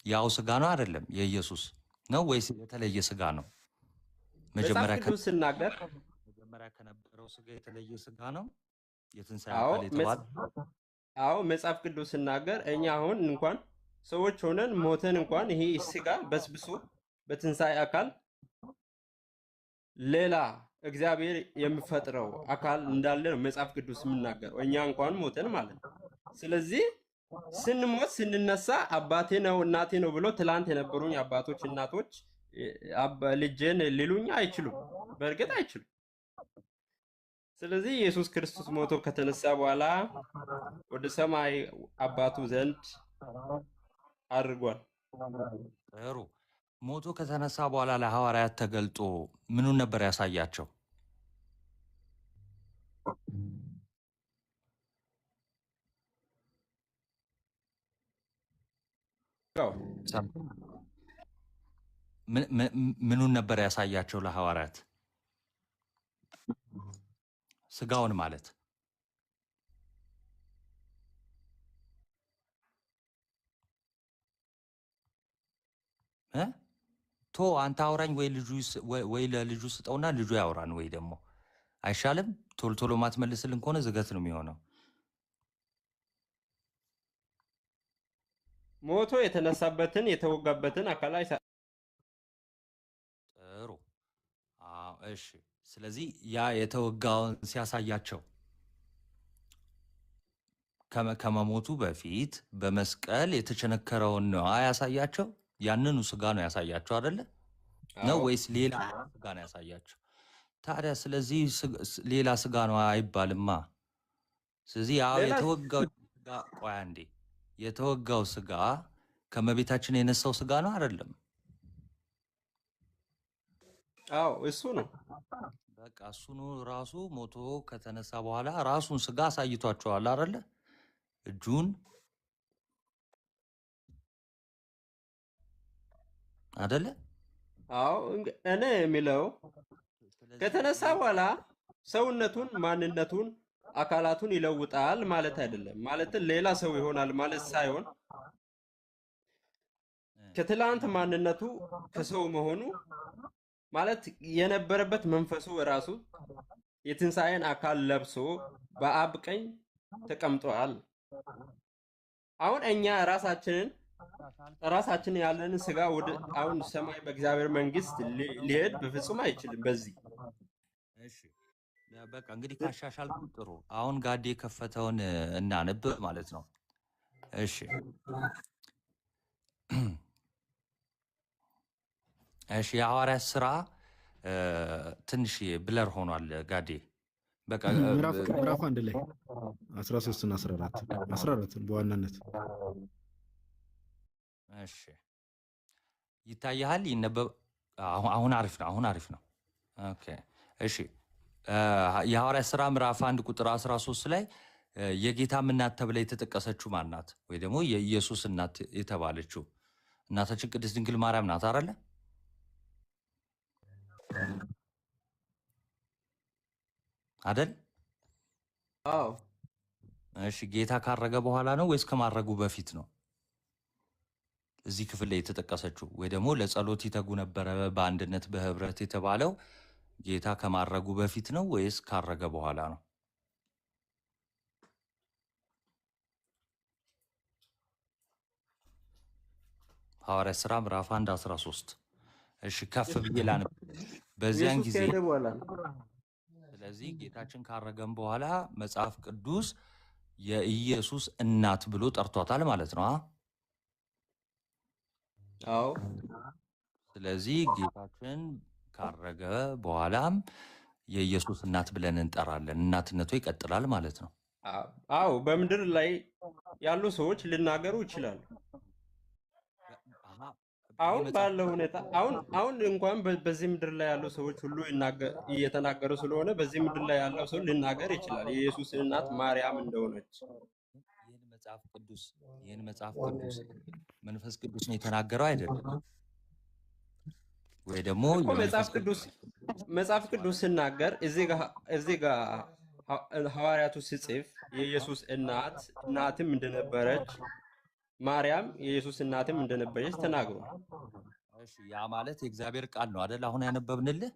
ያው ስጋ ነው አይደለም? የኢየሱስ ነው ወይስ የተለየ ስጋ ነው? መጽሐፍ ቅዱስ ሲናገር መጀመሪያ ከነበረው ስጋ የተለየ ስጋ ነው የትንሣኤ አካል የተባለ? አዎ መጽሐፍ ቅዱስ ሲናገር እኛ አሁን እንኳን ሰዎች ሆነን ሞተን እንኳን ይሄ ስጋ በስብሶ በትንሣኤ አካል ሌላ እግዚአብሔር የሚፈጥረው አካል እንዳለ ነው መጽሐፍ ቅዱስ የሚናገረው። እኛ እንኳን ሞተን ማለት ነው። ስለዚህ ስንሞት ስንነሳ አባቴ ነው እናቴ ነው ብሎ ትላንት የነበሩኝ አባቶች እናቶች ልጄን ሊሉኝ አይችሉም፣ በእርግጥ አይችሉም። ስለዚህ ኢየሱስ ክርስቶስ ሞቶ ከተነሳ በኋላ ወደ ሰማይ አባቱ ዘንድ አድርጓል። ጥሩ። ሞቶ ከተነሳ በኋላ ለሐዋርያት ተገልጦ ምኑን ነበር ያሳያቸው? ምኑን ነበር ያሳያቸው ለሐዋርያት? ስጋውን ማለት ቶ አንተ አውራኝ ወይ ለልጁ ስጠውና ልጁ ያውራን፣ ወይ ደግሞ አይሻልም? ቶሎ ቶሎ ማትመልስልን ከሆነ ዝገት ነው የሚሆነው። ሞቶ የተነሳበትን የተወጋበትን አካል ጥሩ። እሺ ስለዚህ ያ የተወጋውን ሲያሳያቸው ከመሞቱ በፊት በመስቀል የተቸነከረውን ነው ያሳያቸው? ያንኑ ስጋ ነው ያሳያቸው አይደለ? ነው ወይስ ሌላ ስጋ ነው ያሳያቸው? ታዲያ ስለዚህ ሌላ ስጋ ነው አይባልማ። ስለዚህ ያው የተወጋው ስጋ ቆይ አንዴ፣ የተወጋው ስጋ ከመቤታችን የነሳው ስጋ ነው አይደለም? አዎ እሱ ነው። በቃ እሱኑ ራሱ ሞቶ ከተነሳ በኋላ ራሱን ስጋ አሳይቷቸዋል አይደለ? እጁን አይደለ? አዎ እኔ የሚለው ከተነሳ በኋላ ሰውነቱን፣ ማንነቱን፣ አካላቱን ይለውጣል ማለት አይደለም። ማለትም ሌላ ሰው ይሆናል ማለት ሳይሆን ከትላንት ማንነቱ ከሰው መሆኑ ማለት የነበረበት መንፈሱ ራሱ የትንሣኤን አካል ለብሶ በአብ ቀኝ ተቀምጧል። አሁን እኛ ራሳችንን ያለንን ስጋ ወደ አሁን ሰማይ በእግዚአብሔር መንግስት ሊሄድ በፍጹም አይችልም። በዚህ እሺ በቃ እንግዲህ ካሻሻል ጥሩ። አሁን ጋዴ የከፈተውን እናንብ ማለት ነው። እሺ እሺ የሐዋርያት ስራ ትንሽ ብለር ሆኗል ጋዴ። በቃ ምዕራፍ 1 ላይ 13 እና 14 በዋናነት እሺ ይታያል፣ ይነበብ። አሁን አሪፍ ነው፣ አሁን አሪፍ ነው። ኦኬ እሺ የሐዋርያት ስራ ምዕራፍ 1 ቁጥር 13 ላይ የጌታም እናት ተብላ የተጠቀሰችው ማን ናት? ወይ ደግሞ የኢየሱስ እናት የተባለችው እናታችን ቅድስት ድንግል ማርያም ናት አይደለ? አይደል? አዎ። እሺ ጌታ ካረገ በኋላ ነው ወይስ ከማረጉ በፊት ነው እዚህ ክፍል ላይ የተጠቀሰችው? ወይ ደግሞ ለጸሎት ይተጉ ነበረ በአንድነት በህብረት የተባለው ጌታ ከማረጉ በፊት ነው ወይስ ካረገ በኋላ ነው? ሐዋርያት ሥራ ምዕራፍ 1 13 እሺ ከፍ ብዬ ላንብ። በዚያን ጊዜ ስለዚህ ጌታችን ካረገም በኋላ መጽሐፍ ቅዱስ የኢየሱስ እናት ብሎ ጠርቷታል ማለት ነው። አዎ። ስለዚህ ጌታችን ካረገ በኋላም የኢየሱስ እናት ብለን እንጠራለን። እናትነቱ ይቀጥላል ማለት ነው። አዎ በምድር ላይ ያሉ ሰዎች ሊናገሩ ይችላሉ። አሁን ባለው ሁኔታ አሁን እንኳን በዚህ ምድር ላይ ያሉ ሰዎች ሁሉ እየተናገሩ ስለሆነ በዚህ ምድር ላይ ያለው ሰው ሊናገር ይችላል የኢየሱስ እናት ማርያም እንደሆነች። ይህን መጽሐፍ ቅዱስ መንፈስ ቅዱስ ነው የተናገረው አይደለም ወይ? ደግሞ መጽሐፍ ቅዱስ ሲናገር እዚህ ጋር ሐዋርያቱ ሲጽፍ የኢየሱስ እናትም እንደነበረች ማርያም የኢየሱስ እናትም እንደነበረች ተናግሯል። እሺ ያ ማለት የእግዚአብሔር ቃል ነው አይደል? አሁን ያነበብንልህ።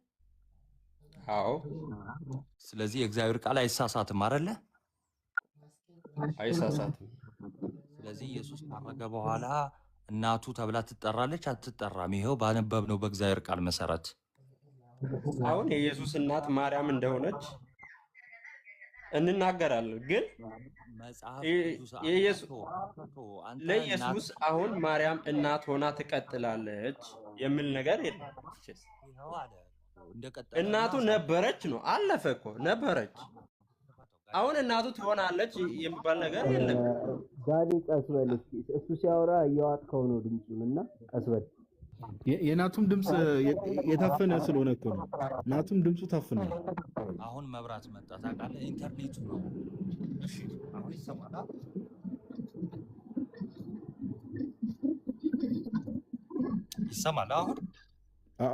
አዎ። ስለዚህ የእግዚአብሔር ቃል አይሳሳትም አይደለ? አይሳሳትም። ስለዚህ ኢየሱስ ካረገ በኋላ እናቱ ተብላ ትጠራለች አትጠራም? ይሄው ባነበብነው በእግዚአብሔር ቃል መሰረት አሁን የኢየሱስ እናት ማርያም እንደሆነች እንናገራለን። ግን ለኢየሱስ አሁን ማርያም እናት ሆና ትቀጥላለች የሚል ነገር የለም። እናቱ ነበረች ነው፣ አለፈ እኮ ነበረች። አሁን እናቱ ትሆናለች የሚባል ነገር የለም። ዳኒ ቀስ በል እስኪ፣ እሱ ሲያወራ እያዋጥከው ነው ድምፁን እና ቀስ በል። የናቱም ድምፅ የታፈነ ስለሆነ እኮ ነው። ናቱም ድምፁ ታፍኗል። አሁን መብራት መጣ ታውቃለህ? ኢንተርኔቱ ነው። እሺ አሁን ይሰማል? ይሰማል?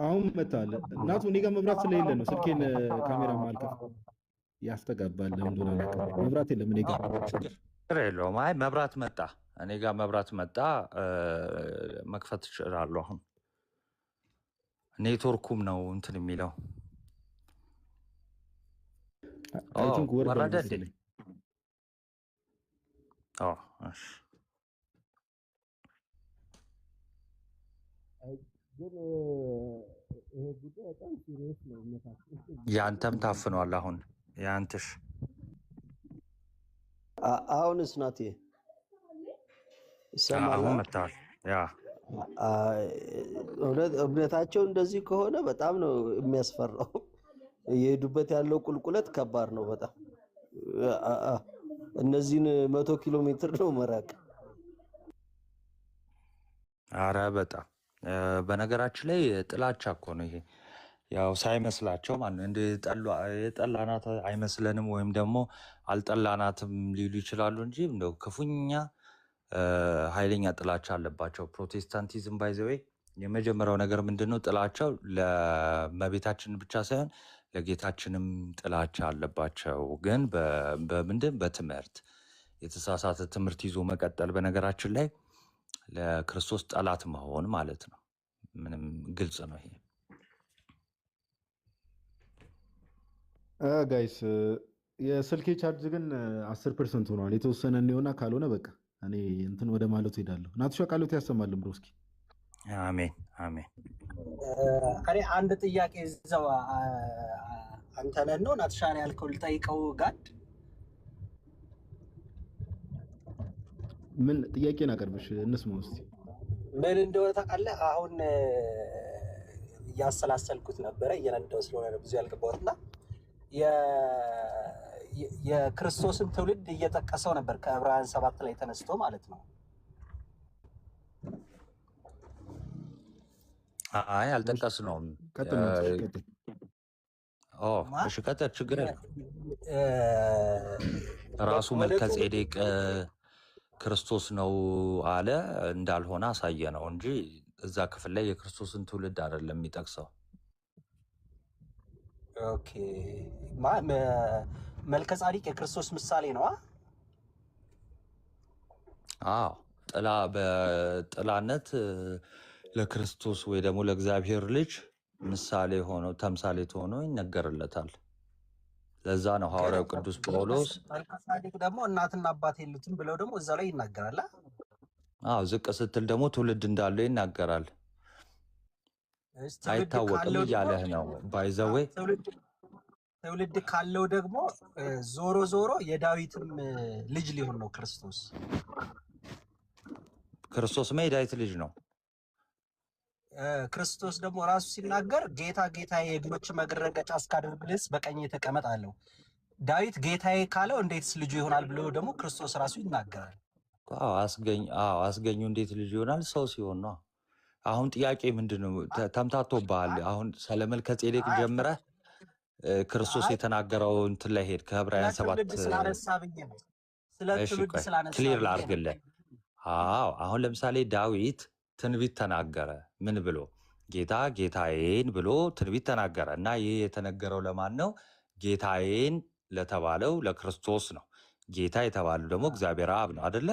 አሁን መጣለ። ናቱ እኔ ጋር መብራት ስለሌለ ነው ስልኬን ካሜራ ማልከፍ ያስተጋባል። እንደሆነ መብራት የለም እኔ ጋር። ችግር የለውም። አይ መብራት መጣ፣ እኔ ጋር መብራት መጣ። መክፈት እችላለሁ አሁን። ኔትወርኩም ነው እንትን የሚለው። ወረደ እንዴ? እሺ ግን ይሄ ጉዳይ በጣም ሲሪየስ ነው። ያንተም ታፍኗል አሁን። ያንተሽ አሁንስ ናት ይሰማል? አሁን መጣል። ያ እምነታቸው እንደዚህ ከሆነ በጣም ነው የሚያስፈራው። የሄዱበት ያለው ቁልቁለት ከባድ ነው በጣም። እነዚህን 100 ኪሎ ሜትር ነው መራቅ። አረ በጣም በነገራችን ላይ ጥላቻ እኮ ነው ይሄ። ያው ሳይመስላቸው ማለት እንደ የጠላናት አይመስለንም ወይም ደግሞ አልጠላናትም ሊሉ ይችላሉ እንጂ እንደው ክፉኛ ኃይለኛ ጥላቻ አለባቸው። ፕሮቴስታንቲዝም ባይዘዌ የመጀመሪያው ነገር ምንድነው? ጥላቻው ለእመቤታችን ብቻ ሳይሆን ለጌታችንም ጥላቻ አለባቸው። ግን በምንድን በትምህርት የተሳሳተ ትምህርት ይዞ መቀጠል፣ በነገራችን ላይ ለክርስቶስ ጠላት መሆን ማለት ነው። ምንም ግልጽ ነው ይሄ። ጋይስ የስልኬ ቻርጅ ግን 10% ሆኗል። የተወሰነ እንዲሆና ካልሆነ በቃ እኔ እንትን ወደ ማለቱ ሄዳለሁ። ናትሻ ቃሎት ያሰማልን ብሮ እስኪ። አሜን አሜን። እኔ አንድ ጥያቄ እዛው አንተነህ ነው ናትሻን ያልከው ልጠይቀው ጋድ ምን ጥያቄን አቀርብሽ እንስማው እስቲ። ምን እንደሆነ ታውቃለህ? አሁን እያሰላሰልኩት ነበረ እየነዳው ስለሆነ ብዙ ያልገባሁትና የክርስቶስን ትውልድ እየጠቀሰው ነበር ከዕብራውያን 7 ላይ ተነስቶ ማለት ነው። አይ አልጠቀስነውም። እሺ ቀጥል፣ ችግር የለም። ራሱ መልከጼዴቅ ክርስቶስ ነው አለ እንዳልሆነ አሳየ ነው እንጂ እዛ ክፍል ላይ የክርስቶስን ትውልድ አይደለም የሚጠቅሰው። ኦኬ መልከጼዴቅ የክርስቶስ ምሳሌ ነው። አዎ በጥላነት ለክርስቶስ ወይ ደግሞ ለእግዚአብሔር ልጅ ምሳሌ ሆኖ ተምሳሌት ሆኖ ይነገርለታል። ለዛ ነው ሐዋርያው ቅዱስ ጳውሎስ መልከጼዴቅ ደግሞ እናትና አባት የሉትም ብለው ደግሞ እዛ ላይ ይናገራል። አዎ ዝቅ ስትል ደግሞ ትውልድ እንዳለው ይናገራል። አይታወቅም እያለህ ነው። ባይዘዌ ትውልድ ካለው ደግሞ ዞሮ ዞሮ የዳዊትም ልጅ ሊሆን ነው ክርስቶስ። ክርስቶስማ የዳዊት ልጅ ነው። ክርስቶስ ደግሞ ራሱ ሲናገር ጌታ ጌታዬ የእግሮች መረገጫ እስካደርግልህ በቀኝ ተቀመጥ አለው። ዳዊት ጌታዬ ካለው እንዴትስ ልጁ ይሆናል ብሎ ደግሞ ክርስቶስ ራሱ ይናገራል። አስገኙ እንዴት ልጅ ይሆናል? ሰው ሲሆን ነው። አሁን ጥያቄ ምንድነው? ተምታቶብሃል። አሁን ስለ መልከ ጼዴቅ ጀምረህ ክርስቶስ የተናገረው እንትን ላይ ሄድ ከዕብራውያን 7 እሺ ቆይ ክሊር ላድርግልህ። አዎ አሁን ለምሳሌ ዳዊት ትንቢት ተናገረ። ምን ብሎ? ጌታ ጌታዬን ብሎ ትንቢት ተናገረ እና ይህ የተነገረው ለማን ነው? ጌታዬን ለተባለው ለክርስቶስ ነው። ጌታ የተባለው ደግሞ እግዚአብሔር አብ ነው አይደለ?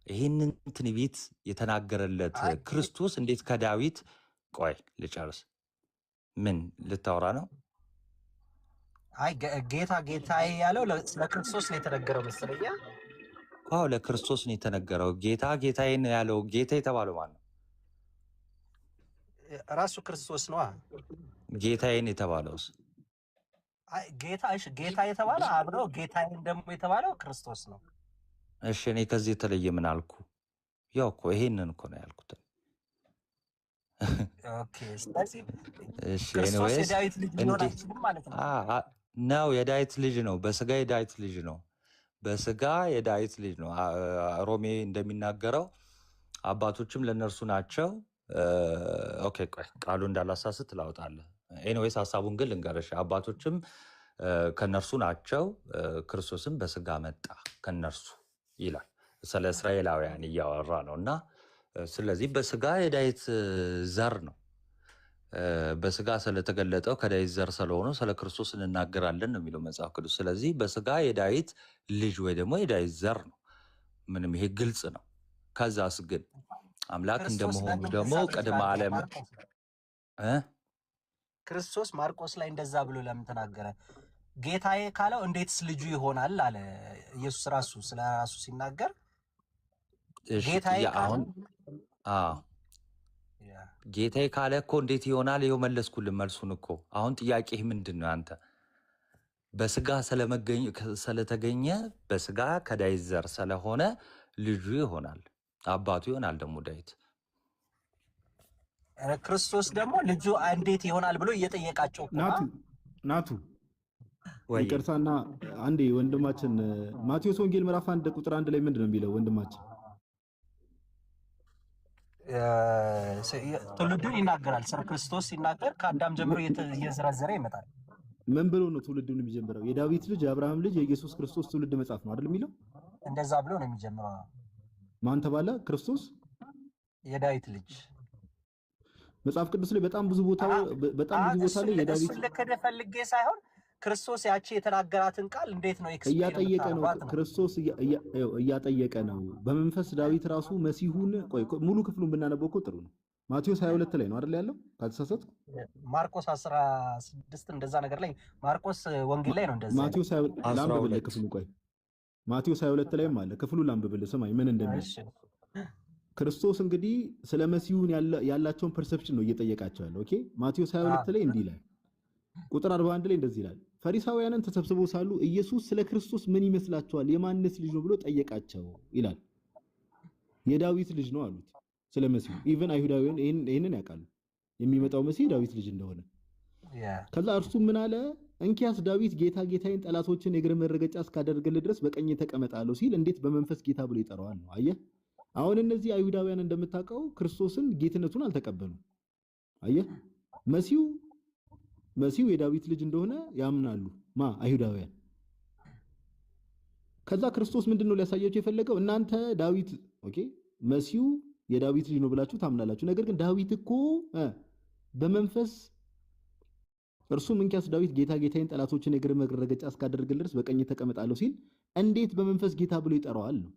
ይህንን ትንቢት የተናገረለት ክርስቶስ እንዴት ከዳዊት ቆይ ልጨርስ። ምን ልታወራ ነው? አይ ጌታ ጌታዬ ያለው ለክርስቶስ ነው የተነገረው መሰለኝ። አዎ ለክርስቶስ ነው የተነገረው። ጌታ ጌታዬን ያለው ጌታ የተባለው ማን ነው? ራሱ ክርስቶስ ነው። ጌታዬን የተባለውስ? አይ ጌታ እሺ ጌታ የተባለው አብ ነው። ጌታዬን ደግሞ የተባለው ክርስቶስ ነው። እሺ እኔ ከዚህ የተለየ ምን አልኩ? ያው እኮ ይሄንን እኮ ነው ያልኩት። ኦኬ ስለዚህ እሺ ክርስቶስ ኤኒዌይስ የዳዊት ልጅ ሊሆን አይችልም ማለት ነው። ነው የዳዊት ልጅ ነው። በስጋ የዳዊት ልጅ ነው። በስጋ የዳዊት ልጅ ነው። ሮሜ እንደሚናገረው አባቶችም ለነርሱ ናቸው። ኦኬ ቆይ ቃሉ እንዳላሳስት ላውጣለህ። ኤኒዌይስ ሐሳቡን ግን ልንገርሽ። አባቶችም ከነርሱ ናቸው፣ ክርስቶስም በስጋ መጣ ከነርሱ ይላል። ስለ እስራኤላውያን እያወራ ነው እና ስለዚህ በስጋ የዳዊት ዘር ነው። በስጋ ስለተገለጠው ከዳዊት ዘር ስለሆነ ስለ ክርስቶስ እንናገራለን ነው የሚለው መጽሐፍ ቅዱስ። ስለዚህ በስጋ የዳዊት ልጅ ወይ ደግሞ የዳዊት ዘር ነው። ምንም ይሄ ግልጽ ነው። ከዛስ ግን አምላክ እንደመሆኑ ደግሞ ቅድመ ዓለም ክርስቶስ ማርቆስ ላይ እንደዛ ብሎ ለምን ተናገረ? ጌታዬ ካለው እንዴትስ ልጁ ይሆናል አለ ኢየሱስ ራሱ ስለ ራሱ ሲናገር ጌታዬ ካለው ጌታዬ ካለ እኮ እንዴት ይሆናል? ይኸው መለስኩልን መልሱን እኮ። አሁን ጥያቄ ምንድን ነው አንተ? በስጋ ስለተገኘ በስጋ ከዳዊት ዘር ስለሆነ ልጁ ይሆናል፣ አባቱ ይሆናል ደግሞ ዳዊት። ክርስቶስ ደግሞ ልጁ እንዴት ይሆናል ብሎ እየጠየቃቸው ናቱ ይቅርታና አንዴ ወንድማችን ማቴዎስ ወንጌል ምዕራፍ 1 ቁጥር 1 ላይ ምንድን ነው የሚለው ወንድማችን? ትውልዱን ይናገራል። ስለ ክርስቶስ ሲናገር ከአዳም ጀምሮ እየዘረዘረ ይመጣል። ምን ብሎ ነው ትውልዱን የሚጀምረው? የዳዊት ልጅ የአብርሃም ልጅ የኢየሱስ ክርስቶስ ትውልድ መጽሐፍ ነው አይደል የሚለው? እንደዛ ብሎ ነው የሚጀምረው። ማን ተባለ? ክርስቶስ የዳዊት ልጅ። መጽሐፍ ቅዱስ ላይ በጣም ብዙ ቦታ ላይ የዳዊት ልክ ፈልጌ ሳይሆን ክርስቶስ ያቺ የተናገራትን ቃል እንዴት ነው እያጠየቀ ነው። ክርስቶስ እያጠየቀ ነው በመንፈስ። ዳዊት ራሱ መሲሁን ሙሉ ክፍሉን ብናነበው እኮ ጥሩ ነው። ማቴዎስ 22 ላይ ነው አይደል ያለው ካልተሳሳትኩ? ማርቆስ 16 እንደዛ ነገር ላይ ማርቆስ ወንጌል ላይ ነው እንደዛ። ማቴዎስ ላንብብልህ ክፍሉ። ቆይ ማቴዎስ 22 ላይም አለ ክፍሉ ላንብብልህ። ስማኝ ምን እንደሚል። ክርስቶስ እንግዲህ ስለ መሲሁን ያላቸውን ፐርሰፕሽን ነው እየጠየቃቸው ያለው። ኦኬ ማቴዎስ 22 ላይ እንዲህ ይላል ቁጥር 41 ላይ እንደዚህ ይላል፣ ፈሪሳውያንን ተሰብስበው ሳሉ ኢየሱስ ስለ ክርስቶስ ምን ይመስላችኋል? የማንስ ልጅ ነው ብሎ ጠየቃቸው ይላል። የዳዊት ልጅ ነው አሉት። ስለ መሲሁ ኢቭን አይሁዳውያን ይሄንን ያውቃሉ፣ የሚመጣው መሲህ ዳዊት ልጅ እንደሆነ። ከዛ እርሱ ምን አለ? እንኪያስ ዳዊት ጌታ ጌታዬን ጠላቶችን የእግር መረገጫ እስካደርግልህ ድረስ በቀኝ ተቀመጣለሁ ሲል እንዴት በመንፈስ ጌታ ብሎ ይጠራዋል ነው። አየህ አሁን እነዚህ አይሁዳውያን እንደምታውቀው ክርስቶስን ጌትነቱን አልተቀበሉም። አየህ መሲሁ የዳዊት ልጅ እንደሆነ ያምናሉ አይሁዳውያን። ከዛ ክርስቶስ ምንድነው ሊያሳያቸው የፈለገው? እናንተ ዳዊት መሲሁ የዳዊት ልጅ ነው ብላችሁ ታምናላችሁ፣ ነገር ግን ዳዊት እኮ በመንፈስ እርሱም እንኪያስ ዳዊት ጌታ ጌታዬን ጠላቶችን የእግር መረገጫ እስካደርግልህ ድረስ በቀኝ ተቀመጣለሁ ሲል እንዴት በመንፈስ ጌታ ብሎ ይጠራዋል ነው።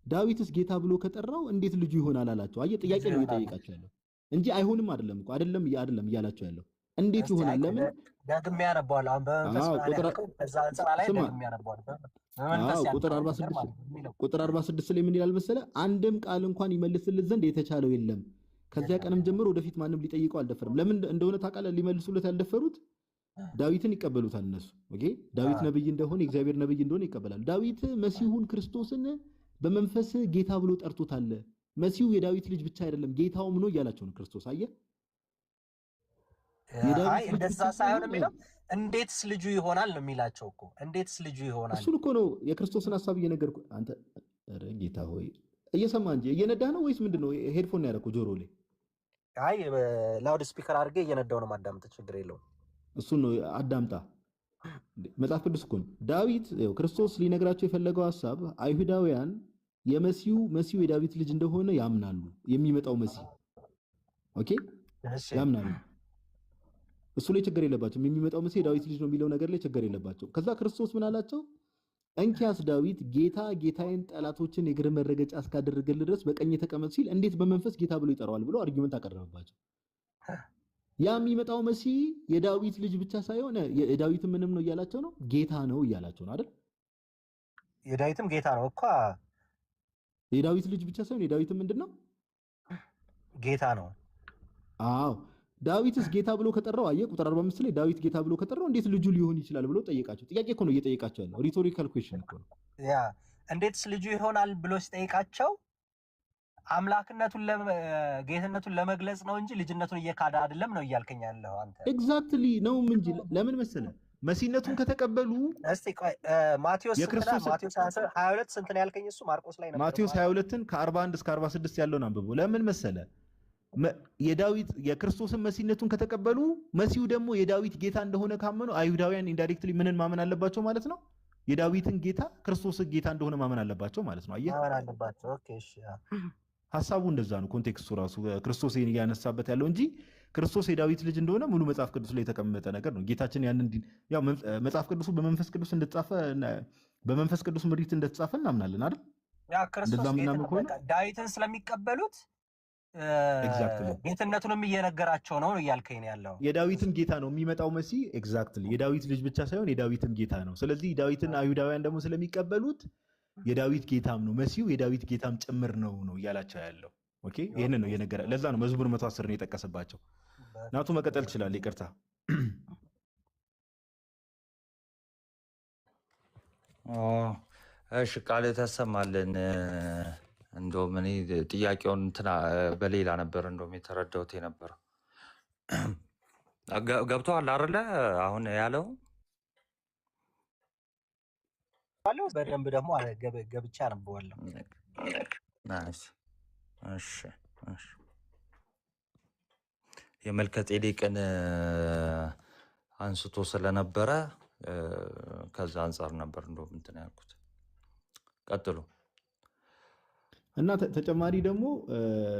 ዳዊትስ ጌታ ብሎ ከጠራው እንዴት ልጁ ይሆናል አላቸው። አየህ ጥያቄ ነው እየጠየቃቸው ያለው እንጂ አይሆንም አይደለም እኮ አይደለም እያላቸው ያለው እንዴት ይሆናል? ለምን ዳግም ያነባዋል? አሁን በመንፈስ ቁጥር 46 ላይ ምን ይላል መሰለ? አንድም ቃል እንኳን ይመልስልት ዘንድ የተቻለው የለም። ከዚያ ቀንም ጀምሮ ወደፊት ማንም ሊጠይቀው አልደፈረም። ለምን እንደሆነ ታውቃለህ? ሊመልሱለት ያልደፈሩት ዳዊትን ይቀበሉታል እነሱ። ዳዊት ነብይ እንደሆነ የእግዚአብሔር ነብይ እንደሆነ ይቀበላል። ዳዊት መሲሁን ክርስቶስን በመንፈስ ጌታ ብሎ ጠርቶታል። መሲሁ የዳዊት ልጅ ብቻ አይደለም ጌታውም ነው እያላቸው ነው ክርስቶስ። አየህ እንደዛ ሳይሆን የሚለው እንዴትስ ልጁ ይሆናል ነው የሚላቸው እኮ። እንዴትስ ልጁ ይሆናል እሱን እኮ ነው የክርስቶስን ሐሳብ እየነገርኩህ። አንተ ኧረ ጌታ ሆይ እየሰማህ እንጂ እየነዳህ ነው ወይስ ምንድነው? ሄድፎን ያደረኩህ ጆሮ ላይ አይ ላውድ ስፒከር አድርጌ እየነዳው ነው ማዳመጥ፣ ችግር የለውም። እሱን ነው አዳምጣ። መጽሐፍ ቅዱስ እኮ ነው ዳዊት ክርስቶስ ሊነግራቸው የፈለገው ሐሳብ አይሁዳውያን መሲሁ የዳዊት ልጅ እንደሆነ ያምናሉ። የሚመጣው መሲህ ኦኬ ያምናሉ። እሱ ላይ ችግር የለባቸውም። የሚመጣው መሲህ የዳዊት ልጅ ነው የሚለው ነገር ላይ ችግር የለባቸው። ከዛ ክርስቶስ ምን አላቸው? እንኪያስ ዳዊት ጌታ ጌታዬን ጠላቶችን የእግር መረገጫ እስካደረገልህ ድረስ በቀኝ ተቀመጥ ሲል እንዴት በመንፈስ ጌታ ብሎ ይጠራዋል ብሎ አርጊመንት አቀረበባቸው። ያ የሚመጣው መሲህ የዳዊት ልጅ ብቻ ሳይሆን የዳዊት ምንም ነው እያላቸው ነው፣ ጌታ ነው እያላቸው ነው አይደል? የዳዊትም ጌታ ነው እኮ። የዳዊት ልጅ ብቻ ሳይሆን የዳዊት ምንድነው? ጌታ ነው። አዎ ዳዊትስ ጌታ ብሎ ከጠራው አየ ቁጥር 45 ላይ ዳዊት ጌታ ብሎ ከጠራው እንዴት ልጁ ሊሆን ይችላል ብሎ ጠየቃቸው። ጥያቄ እኮ ነው እየጠየቃቸው ያለው፣ ሪቶሪካል ኩዌስችን እኮ ነው። ያ እንዴትስ ልጁ ይሆናል ብሎ ሲጠይቃቸው አምላክነቱን ጌትነቱን ለመግለጽ ነው እንጂ ልጅነቱን እየካደ አይደለም ነው እያልከኝ ያለው አንተ። ኤግዛክትሊ ነው እንጂ ለምን መሰለህ መሲህነቱን ከተቀበሉ እስቲ ቆይ ማቴዎስ 22 ስንት ነው ያልከኝ? እሱ ማርቆስ ላይ ነበር። ማቴዎስ 22ን ከ41 እስከ 46 ያለውን አንብቦ ለምን መሰለህ የዳዊት የክርስቶስን መሲህነቱን ከተቀበሉ መሲሁ ደግሞ የዳዊት ጌታ እንደሆነ ካመኑ አይሁዳውያን ኢንዳይሬክትሊ ምንን ማመን አለባቸው ማለት ነው? የዳዊትን ጌታ ክርስቶስን ጌታ እንደሆነ ማመን አለባቸው ማለት ነው። አየህ ማመን አለባቸው። ኦኬ እሺ፣ ሐሳቡ እንደዛ ነው። ኮንቴክስቱ ራሱ ክርስቶስ እያነሳበት ያለው እንጂ ክርስቶስ የዳዊት ልጅ እንደሆነ ሙሉ መጽሐፍ ቅዱስ ላይ የተቀመጠ ነገር ነው። ጌታችን ያንን ያው መጽሐፍ ቅዱሱ በመንፈስ ቅዱስ እንደተጻፈ በመንፈስ ቅዱስ ምሪት እንደተጻፈ እናምናለን አይደል? ያ ክርስቶስ ዳዊትን ስለሚቀበሉት ጌትነቱንም እየነገራቸው ነው እያልከኝ ያለው። የዳዊትም ጌታ ነው የሚመጣው መሲህ። ኤግዛክትሊ የዳዊት ልጅ ብቻ ሳይሆን የዳዊትም ጌታ ነው። ስለዚህ ዳዊትን አይሁዳውያን ደግሞ ስለሚቀበሉት የዳዊት ጌታም ነው መሲሁ፣ የዳዊት ጌታም ጭምር ነው እያላቸው ያለው። ኦኬ ይሄንን ነው እየነገረ። ለዛ ነው መዝሙር 110 ነው የጠቀሰባቸው። ናቱ መቀጠል ይችላል። ይቅርታ። እሺ ቃል ተሰማልን። እንደውም እኔ ጥያቄውን እንትና በሌላ ነበር እንደውም የተረዳሁት የነበረው። ገብቶሃል አይደለ? አሁን ያለው አለው በደንብ ደግሞ ገብቻ አነበዋለሁ። ናይስ። እሺ እሺ። የመልከጼዴቅን አንስቶ ስለነበረ ከዛ አንጻር ነበር እንደውም እንትን ያልኩት። ቀጥሉ። እና ተጨማሪ ደግሞ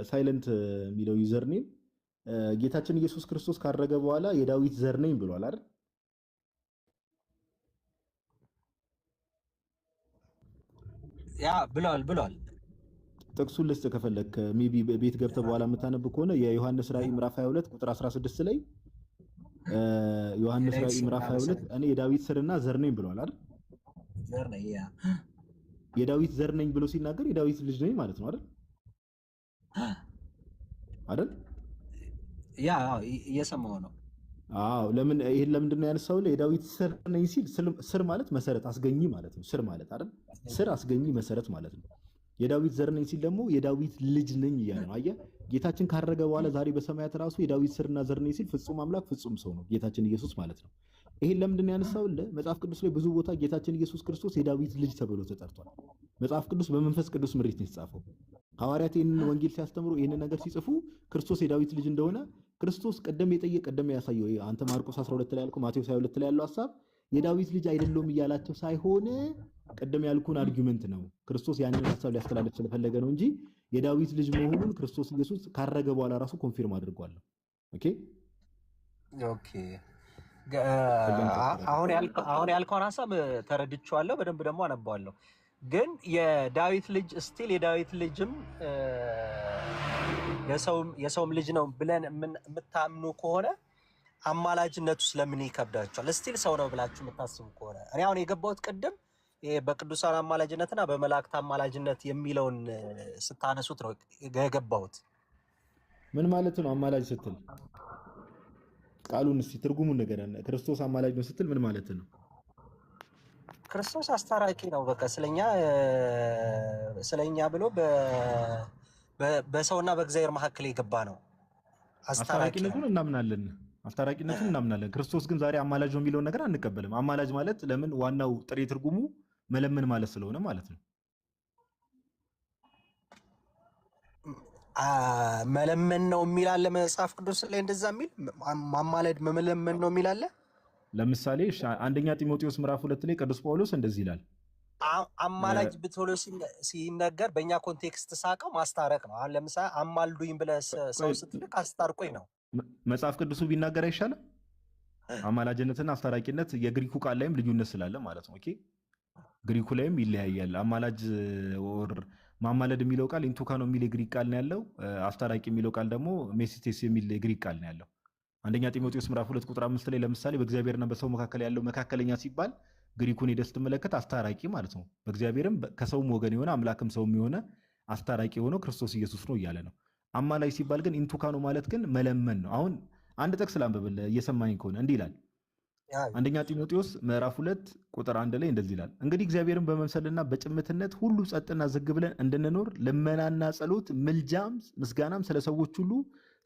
ሳይለንት የሚለው ዩዘር ኔም ጌታችን ኢየሱስ ክርስቶስ ካረገ በኋላ የዳዊት ዘር ነኝ ብሏል አይደል? ያ ብሏል። ጥቅሱን ልስጥ ከፈለክ ሜቢ ቤት ገብተህ በኋላ የምታነብ ከሆነ የዮሐንስ ራእይ ምዕራፍ 22 ቁጥር 16 ላይ ዮሐንስ ራእይ ምዕራፍ 22 እኔ የዳዊት ስርና ዘር ነኝ ብሏል አይደል? ዘር ነኝ ያ የዳዊት ዘር ነኝ ብሎ ሲናገር የዳዊት ልጅ ነኝ ማለት ነው አይደል? አይደል? ያ እየሰማሁ ነው። አዎ ለምን ይሄን ለምንድን ነው ያነሳው? የዳዊት ስር ነኝ ሲል ስር ማለት መሰረት አስገኝ ማለት ነው። ስር ማለት አይደል? ስር አስገኝ መሰረት ማለት ነው። የዳዊት ዘር ነኝ ሲል ደግሞ የዳዊት ልጅ ነኝ እያለ ነው። አየህ ጌታችን ካረገ በኋላ ዛሬ በሰማያት ራሱ የዳዊት ስርና ዘር ነኝ ሲል ፍጹም አምላክ ፍጹም ሰው ነው ጌታችን ኢየሱስ ማለት ነው። ይሄን ለምንድን ነው ያነሳው? መጽሐፍ ቅዱስ ላይ ብዙ ቦታ ጌታችን ኢየሱስ ክርስቶስ የዳዊት ልጅ ተብሎ ተጠርቷል። መጽሐፍ ቅዱስ በመንፈስ ቅዱስ ምሪት ነው የተጻፈው። ሐዋርያት ይህንን ወንጌል ሲያስተምሩ ይህንን ነገር ሲጽፉ ክርስቶስ የዳዊት ልጅ እንደሆነ ክርስቶስ ቀደም ያሳየው አንተ ማርቆስ 12 ላይ ያልከው ማቴዎስ 22 ላይ ያለው ሐሳብ የዳዊት ልጅ አይደለም እያላቸው ሳይሆን ቀደም ያልኩን አርጊመንት ነው። ክርስቶስ ያንን ሐሳብ ሊያስተላልፍ ስለፈለገ ነው እንጂ የዳዊት ልጅ መሆኑን ክርስቶስ ኢየሱስ ካረገ በኋላ ራሱ ኮንፊርም አድርጓል። ኦኬ ኦኬ። አሁን ያልከውን ሐሳብ ተረድቼዋለሁ፣ በደንብ ደግሞ አነባዋለሁ። ግን የዳዊት ልጅ ስቲል የዳዊት ልጅም የሰውም ልጅ ነው ብለን የምታምኑ ከሆነ አማላጅነቱ ስለምን ይከብዳቸዋል? ስቲል ሰው ነው ብላችሁ የምታስቡ ከሆነ እኔ አሁን የገባሁት ቅድም በቅዱሳን አማላጅነትና በመላእክት አማላጅነት የሚለውን ስታነሱት ነው የገባሁት። ምን ማለት ነው አማላጅ ስትል? ቃሉን እስቲ ትርጉሙን ንገረን። ክርስቶስ አማላጅ ነው ስትል ምን ማለት ነው? ክርስቶስ አስታራቂ ነው። በቃ ስለኛ ብሎ በሰውና በእግዚአብሔር መካከል የገባ ነው። አስታራቂነቱን እናምናለን። ክርስቶስ ግን ዛሬ አማላጅ ነው የሚለውን ነገር አንቀበልም። አማላጅ ማለት ለምን ዋናው ጥሬ ትርጉሙ መለመን ማለት ስለሆነ ማለት ነው። መለመን ነው የሚል አለ መጽሐፍ ቅዱስ ላይ እንደዛ የሚል ማማለድ መለመን ነው የሚል አለ። ለምሳሌ አንደኛ ጢሞቴዎስ ምዕራፍ 2 ላይ ቅዱስ ጳውሎስ እንደዚህ ይላል። አማላጅ ብትሎ ሲነገር በእኛ ኮንቴክስት ሳቀው ማስታረቅ ነው። አሁን ለምሳሌ አማልዱኝ ብለህ ሰው ስትልክ አስታርቆኝ ነው። መጽሐፍ ቅዱሱ ቢናገር አይሻልም? አማላጅነትና አስታራቂነት የግሪኩ ቃል ላይም ልዩነት ስላለ ማለት ነው። ኦኬ ግሪኩ ላይም ይለያያል። አማላጅ ወር ማማለድ የሚለው ቃል ኢንቱካ ነው የሚል የግሪክ ቃል ነው ያለው። አስታራቂ የሚለው ቃል ደግሞ ሜሲቴስ የሚል የግሪክ ቃል ነው ያለው። አንደኛ ጢሞቴዎስ ምዕራፍ 2 ቁጥር 5 ላይ ለምሳሌ በእግዚአብሔርና በሰው መካከል ያለው መካከለኛ ሲባል ግሪኩን ሄደህ ስትመለከት አስታራቂ ማለት ነው። በእግዚአብሔርም ከሰውም ወገን የሆነ አምላክም ሰውም የሆነ አስታራቂ የሆነው ክርስቶስ ኢየሱስ ነው እያለ ነው። አማላጅ ሲባል ግን ኢንቱካ ነው ማለት ግን መለመን ነው። አሁን አንድ ጥቅስ ላንብብልህ እየሰማኝ ከሆነ እንዲህ ይላል። አንደኛ ጢሞቴዎስ ምዕራፍ 2 ቁጥር 1 ላይ እንደዚህ ይላል፣ እንግዲህ እግዚአብሔርን በመምሰልና በጭምትነት ሁሉ ጸጥና ዝግ ብለን እንድንኖር ልመናና ጸሎት፣ ምልጃም ምስጋናም ስለ ሰዎች ሁሉ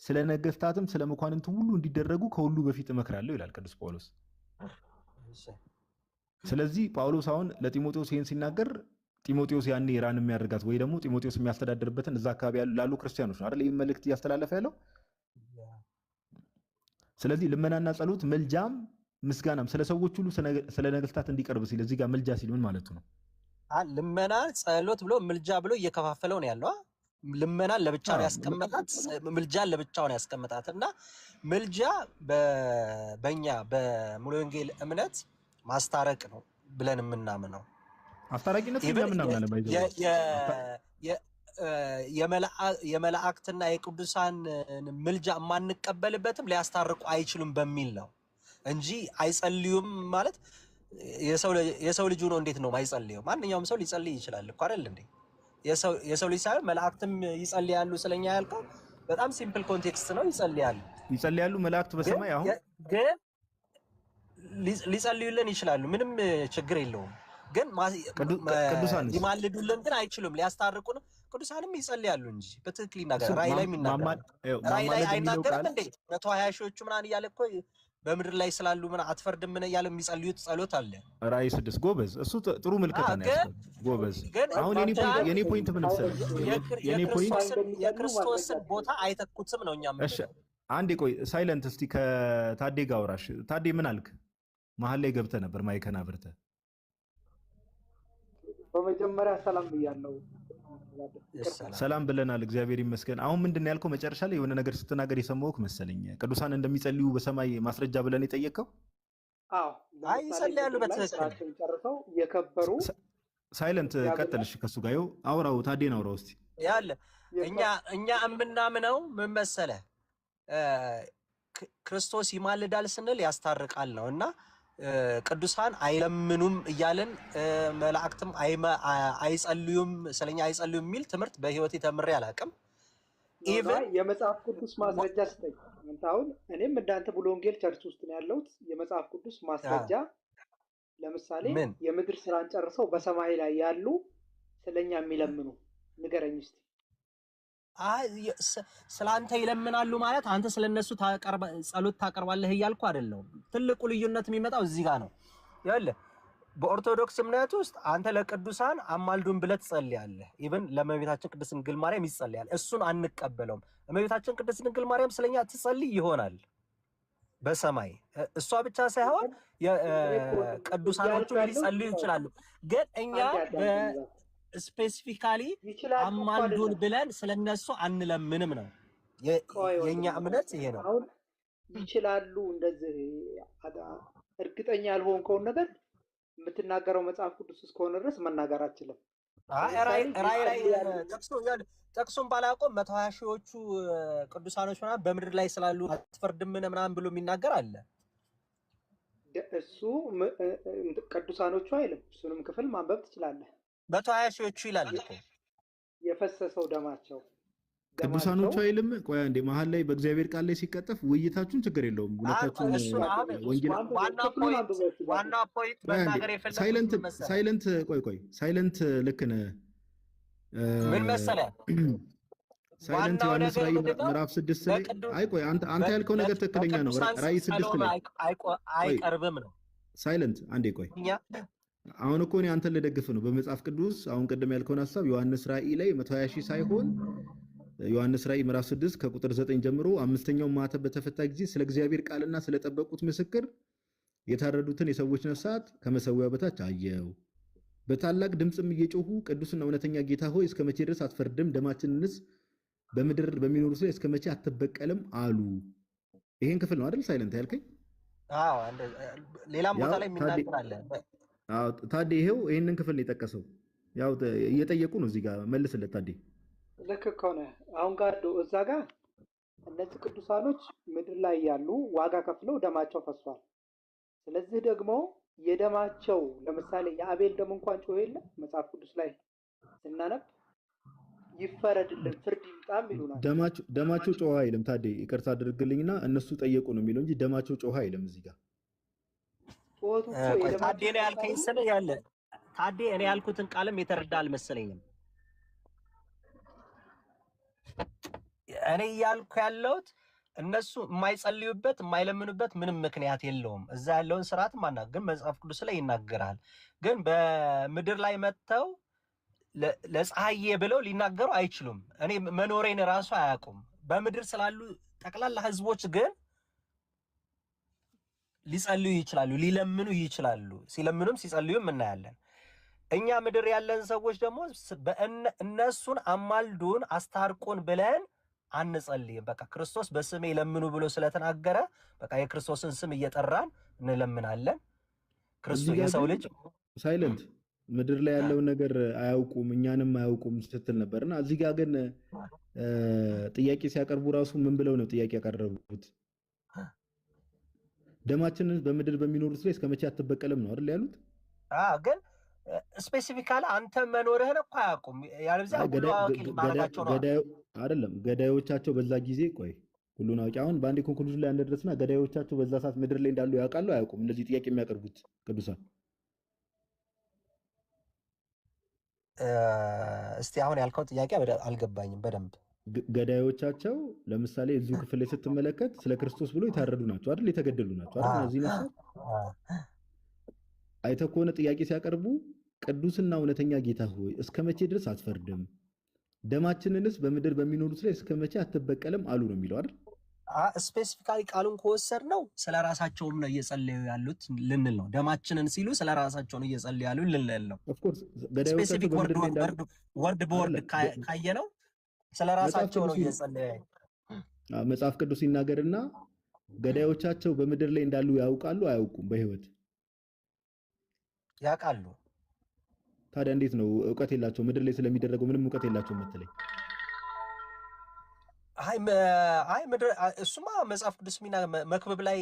ስለ ነገሥታትም ስለ መኳንንት ሁሉ እንዲደረጉ ከሁሉ በፊት እመክራለሁ ይላል ቅዱስ ጳውሎስ። ስለዚህ ጳውሎስ አሁን ለጢሞቴዎስ ይህን ሲናገር ጢሞቴዎስ ያኔ ኢራን የሚያደርጋት ወይ ደግሞ ጢሞቴዎስ የሚያስተዳድርበትን እዛ አካባቢ ላሉ ክርስቲያኖች ነው አይደል ይህን መልእክት እያስተላለፈ ያለው። ስለዚህ ልመናና ጸሎት ምልጃም ምስጋናም ስለ ሰዎች ሁሉ ስለ ነገሥታት እንዲቀርብ ሲል እዚህ ጋር ምልጃ ሲል ምን ማለቱ ነው? ልመና ጸሎት ብሎ ምልጃ ብሎ እየከፋፈለው ነው ያለው። ልመናን ለብቻ ነው ያስቀመጣት፣ ምልጃን ለብቻው ነው ያስቀመጣት። እና ምልጃ በእኛ በሙሉ ወንጌል እምነት ማስታረቅ ነው ብለን የምናምነው። አስታራቂነት የምናምናለን ባይዘው የመላእክትና የቅዱሳን ምልጃ የማንቀበልበትም ሊያስታርቁ አይችሉም በሚል ነው እንጂ አይጸልዩም ማለት የሰው ልጅ ነው። እንዴት ነው ማይጸልየው? ማንኛውም ሰው ሊጸልይ ይችላል እኮ አይደል እንዴ? የሰው ልጅ ሳይሆን መላእክትም ይጸልያሉ ስለኛ ያልከው በጣም ሲምፕል ኮንቴክስት ነው። ይጸልያሉ መላእክት በሰማይ አሁን ግን ሊጸልዩልን ይችላሉ፣ ምንም ችግር የለውም። ግን ሊማልዱልን ግን አይችሉም፣ ሊያስታርቁን ቅዱሳንም ይጸልያሉ እንጂ በትክክል ይናገራል። ራእይ ላይ አይናገርም እንዴ? 120 ሺዎቹ ምናምን እያለ እኮ በምድር ላይ ስላሉ ምን አትፈርድም ምን እያለ የሚጸልዩት ጸሎት አለ። ራእይ 6 ጎበዝ፣ እሱ ጥሩ ምልክታ ነው ጎበዝ። አሁን የኔ ፖይንት ምን መሰለህ? የኔ ፖይንት የክርስቶስን ቦታ አይተኩትም ነው እኛም። እሺ አንዴ ቆይ ሳይለንት እስቲ ከታዴ ጋር አውራሽ። ታዴ ምን አልክ? መሀል ላይ ገብተህ ነበር ማይከን አብርተህ። በመጀመሪያ ሰላም ብያለሁ። ሰላም ብለናል፣ እግዚአብሔር ይመስገን። አሁን ምንድን ያልከው መጨረሻ ላይ የሆነ ነገር ስትናገር የሰማሁህ መሰለኝ። ቅዱሳን እንደሚጸልዩ በሰማይ ማስረጃ ብለን የጠየቀው? አዎ ይጸልያሉ በትክክል ጨርሰው የከበሩ። ሳይለንት ቀጥልሽ፣ ከሱ ጋር ይኸው አውራው፣ ታዴን አውራው እስቲ። ያለ እኛ የምናምነው ምን መሰለህ? ክርስቶስ ይማልዳል ስንል ያስታርቃል ነው እና ቅዱሳን አይለምኑም እያለን መላእክትም አይጸልዩም ስለኛ አይጸልዩም የሚል ትምህርት በህይወቴ ተምሬ አላውቅም። ኢቭን የመጽሐፍ ቅዱስ ማስረጃ ስጠኝ። አሁን እኔም እንዳንተ ብሎ ወንጌል ቸርች ውስጥ ነው ያለሁት። የመጽሐፍ ቅዱስ ማስረጃ ለምሳሌ የምድር ስራን ጨርሰው በሰማይ ላይ ያሉ ስለኛ የሚለምኑ ንገረኝ እስቲ። ስለአንተ ይለምናሉ ማለት አንተ ስለነሱ ጸሎት ታቀርባለህ እያልኩ አይደለም። ትልቁ ልዩነት የሚመጣው እዚህ ጋር ነው። ይኸውልህ በኦርቶዶክስ እምነት ውስጥ አንተ ለቅዱሳን አማልዱን ብለህ ትጸልያለህ። ኢቭን ለእመቤታችን ቅድስት ድንግል ማርያም ይጸልያል። እሱን አንቀበለውም። እመቤታችን ቅድስት ድንግል ማርያም ስለኛ ትጸልይ ይሆናል በሰማይ። እሷ ብቻ ሳይሆን ቅዱሳኖቹ ሊጸልዩ ይችላሉ። ግን እኛ ስፔሲፊካሊ አማልዱን ብለን ስለነሱ አንለምንም ነው የኛ እምነት። ይሄ ነው። አሁን ይችላሉ እንደዚህ እርግጠኛ ያልሆንከውን ነገር የምትናገረው መጽሐፍ ቅዱስ እስከሆነ ድረስ መናገር አትችልም። ራእይ ላይ ጠቅሶን ባላቆም 120 ሺዎቹ ቅዱሳኖች ምናምን በምድር ላይ ስላሉ አትፈርድም ምናምን ብሎ የሚናገር አለ። እሱ ቅዱሳኖቹ አይልም። እሱንም ክፍል ማንበብ ትችላለህ። 120 ሺዎቹ ይላል እኮ የፈሰሰው ደማቸው ቅዱሳኖቹ አይልም። ቆይ አንዴ መሀል ላይ በእግዚአብሔር ቃል ላይ ሲቀጠፍ ውይይታችሁን ችግር የለውም። ሁለታችሁም ዋና ፖይንት መናገር የፈለኩት ሳይለንት ቆይ ሳይለንት ልክ ነህ። ምን መሰለህ ሳይለንት ዮሐንስ ራእይ ምዕራፍ 6 ላይ አይ ቆይ አንተ ያልከው ነገር ትክክለኛ ነው። ራእይ 6 ላይ አይቀርብም ነው። ሳይለንት አንዴ ቆይ አሁን እኮ እኔ አንተን ልደግፍ ነው በመጽሐፍ ቅዱስ። አሁን ቅድም ያልከውን ሐሳብ ዮሐንስ ራእይ ላይ 120 ሺህ ሳይሆን ዮሐንስ ራእይ ምዕራፍ 6 ከቁጥር 9 ጀምሮ አምስተኛው ማኅተም በተፈታ ጊዜ ስለ እግዚአብሔር ቃልና ስለጠበቁት ምስክር የታረዱትን የሰዎች ነፍሳት ከመሠዊያው በታች አየው። በታላቅ ድምፅም እየጮሁ ቅዱስና እውነተኛ ጌታ ሆይ እስከ መቼ ድረስ አትፈርድም? ደማችንንስ በምድር በሚኖሩ ላይ እስከ መቼ አትበቀልም አሉ። ይሄን ክፍል ነው አይደል ሳይለንት ያልከኝ? አዎ፣ ሌላም ቦታ ላይ የሚናገር አለ። አዎ ታዴ፣ ይሄው ይሄንን ክፍል ነው የጠቀሰው። ያው እየጠየቁ ነው እዚህ ጋር መልስለት ታዴ። ልክ ከሆነ አሁን ጋር እዛ ጋር እነዚህ ቅዱሳኖች ምድር ላይ ያሉ ዋጋ ከፍለው ደማቸው ፈሷል። ስለዚህ ደግሞ የደማቸው ለምሳሌ የአቤል ደም እንኳን ጮኸ የለ መጽሐፍ ቅዱስ ላይ ስናነብ ይፈረድልን ፍርድ ይምጣም ይሉናል። ደማቸው ጮኸ አይልም ታዴ፣ ይቅርታ አድርግልኝና እነሱ ጠየቁ ነው የሚለው እንጂ ደማቸው ጮኸ አይልም እዚህ ጋር። ታዴ ነው ያልከኝ ስለ ያለ ታዴ እኔ ያልኩትን ቃልም የተረዳ አልመሰለኝም። እኔ እያልኩ ያለሁት እነሱ የማይጸልዩበት የማይለምኑበት ምንም ምክንያት የለውም። እዛ ያለውን ስርዓት ማናገር ግን መጽሐፍ ቅዱስ ላይ ይናገራል። ግን በምድር ላይ መጥተው ለፀሐዬ ብለው ሊናገሩ አይችሉም። እኔ መኖሬን ራሱ አያውቁም። በምድር ስላሉ ጠቅላላ ህዝቦች ግን ሊጸልዩ ይችላሉ፣ ሊለምኑ ይችላሉ። ሲለምኑም ሲጸልዩም እናያለን። እኛ ምድር ያለን ሰዎች ደግሞ እነሱን አማልዱን አስታርቁን ብለን አንጸልይም። በቃ ክርስቶስ በስሜ ለምኑ ብሎ ስለተናገረ በቃ የክርስቶስን ስም እየጠራን እንለምናለን። ክርስቶስ የሰው ልጅ ሳይለንት ምድር ላይ ያለውን ነገር አያውቁም እኛንም አያውቁም ስትል ነበርና እዚህ ጋር ግን ጥያቄ ሲያቀርቡ ራሱ ምን ብለው ነው ጥያቄ ያቀረቡት? ደማችንን በምድር በሚኖሩት ላይ እስከ መቼ አትበቀልም ነው አይደል ያሉት? ግን ስፔሲፊካሊ አንተ መኖርህን እኮ አያውቁም። ያለብዛ ሁሉ አዋቂ ማድረጋቸው ነው አይደለም። ገዳዮቻቸው በዛ ጊዜ ቆይ ሁሉን አዋቂ አሁን በአንድ ኮንክሉዥን ላይ አንደርስና ገዳዮቻቸው በዛ ሰዓት ምድር ላይ እንዳሉ ያውቃሉ አያውቁም? እንደዚህ ጥያቄ የሚያቀርቡት ቅዱሳን እስቲ አሁን ያልከው ጥያቄ አልገባኝም በደንብ። ገዳዮቻቸው ለምሳሌ እዚሁ ክፍል ላይ ስትመለከት ስለ ክርስቶስ ብሎ የታረዱ ናቸው አይደል? የተገደሉ ናቸው አይደል? እነዚህ ነፍሳት አይተህ ከሆነ ጥያቄ ሲያቀርቡ ቅዱስና እውነተኛ ጌታ ሆይ እስከ መቼ ድረስ አትፈርድም? ደማችንንስ በምድር በሚኖሩት ላይ እስከ መቼ አትበቀልም አሉ ነው የሚለው አይደል? ስፔሲፊካሊ ቃሉን ከወሰድነው ስለ ራሳቸውም ነው እየጸለዩ ያሉት ልንል ነው። ደማችንን ሲሉ ስለ ራሳቸው ነው እየጸለዩ ያሉ ልንል ነው። ስፔሲፊክ ወርድ በወርድ ካየነው ስለ ራሳቸው ነው እየጸለዩ ያሉ። መጽሐፍ ቅዱስ ሲናገርና ገዳዮቻቸው በምድር ላይ እንዳሉ ያውቃሉ አያውቁም? በህይወት ያውቃሉ። ታዲያ እንዴት ነው እውቀት የላቸው? ምድር ላይ ስለሚደረገው ምንም እውቀት የላቸው የምትለኝ? አይ ምድር እሱማ መጽሐፍ ቅዱስ መክብብ ላይ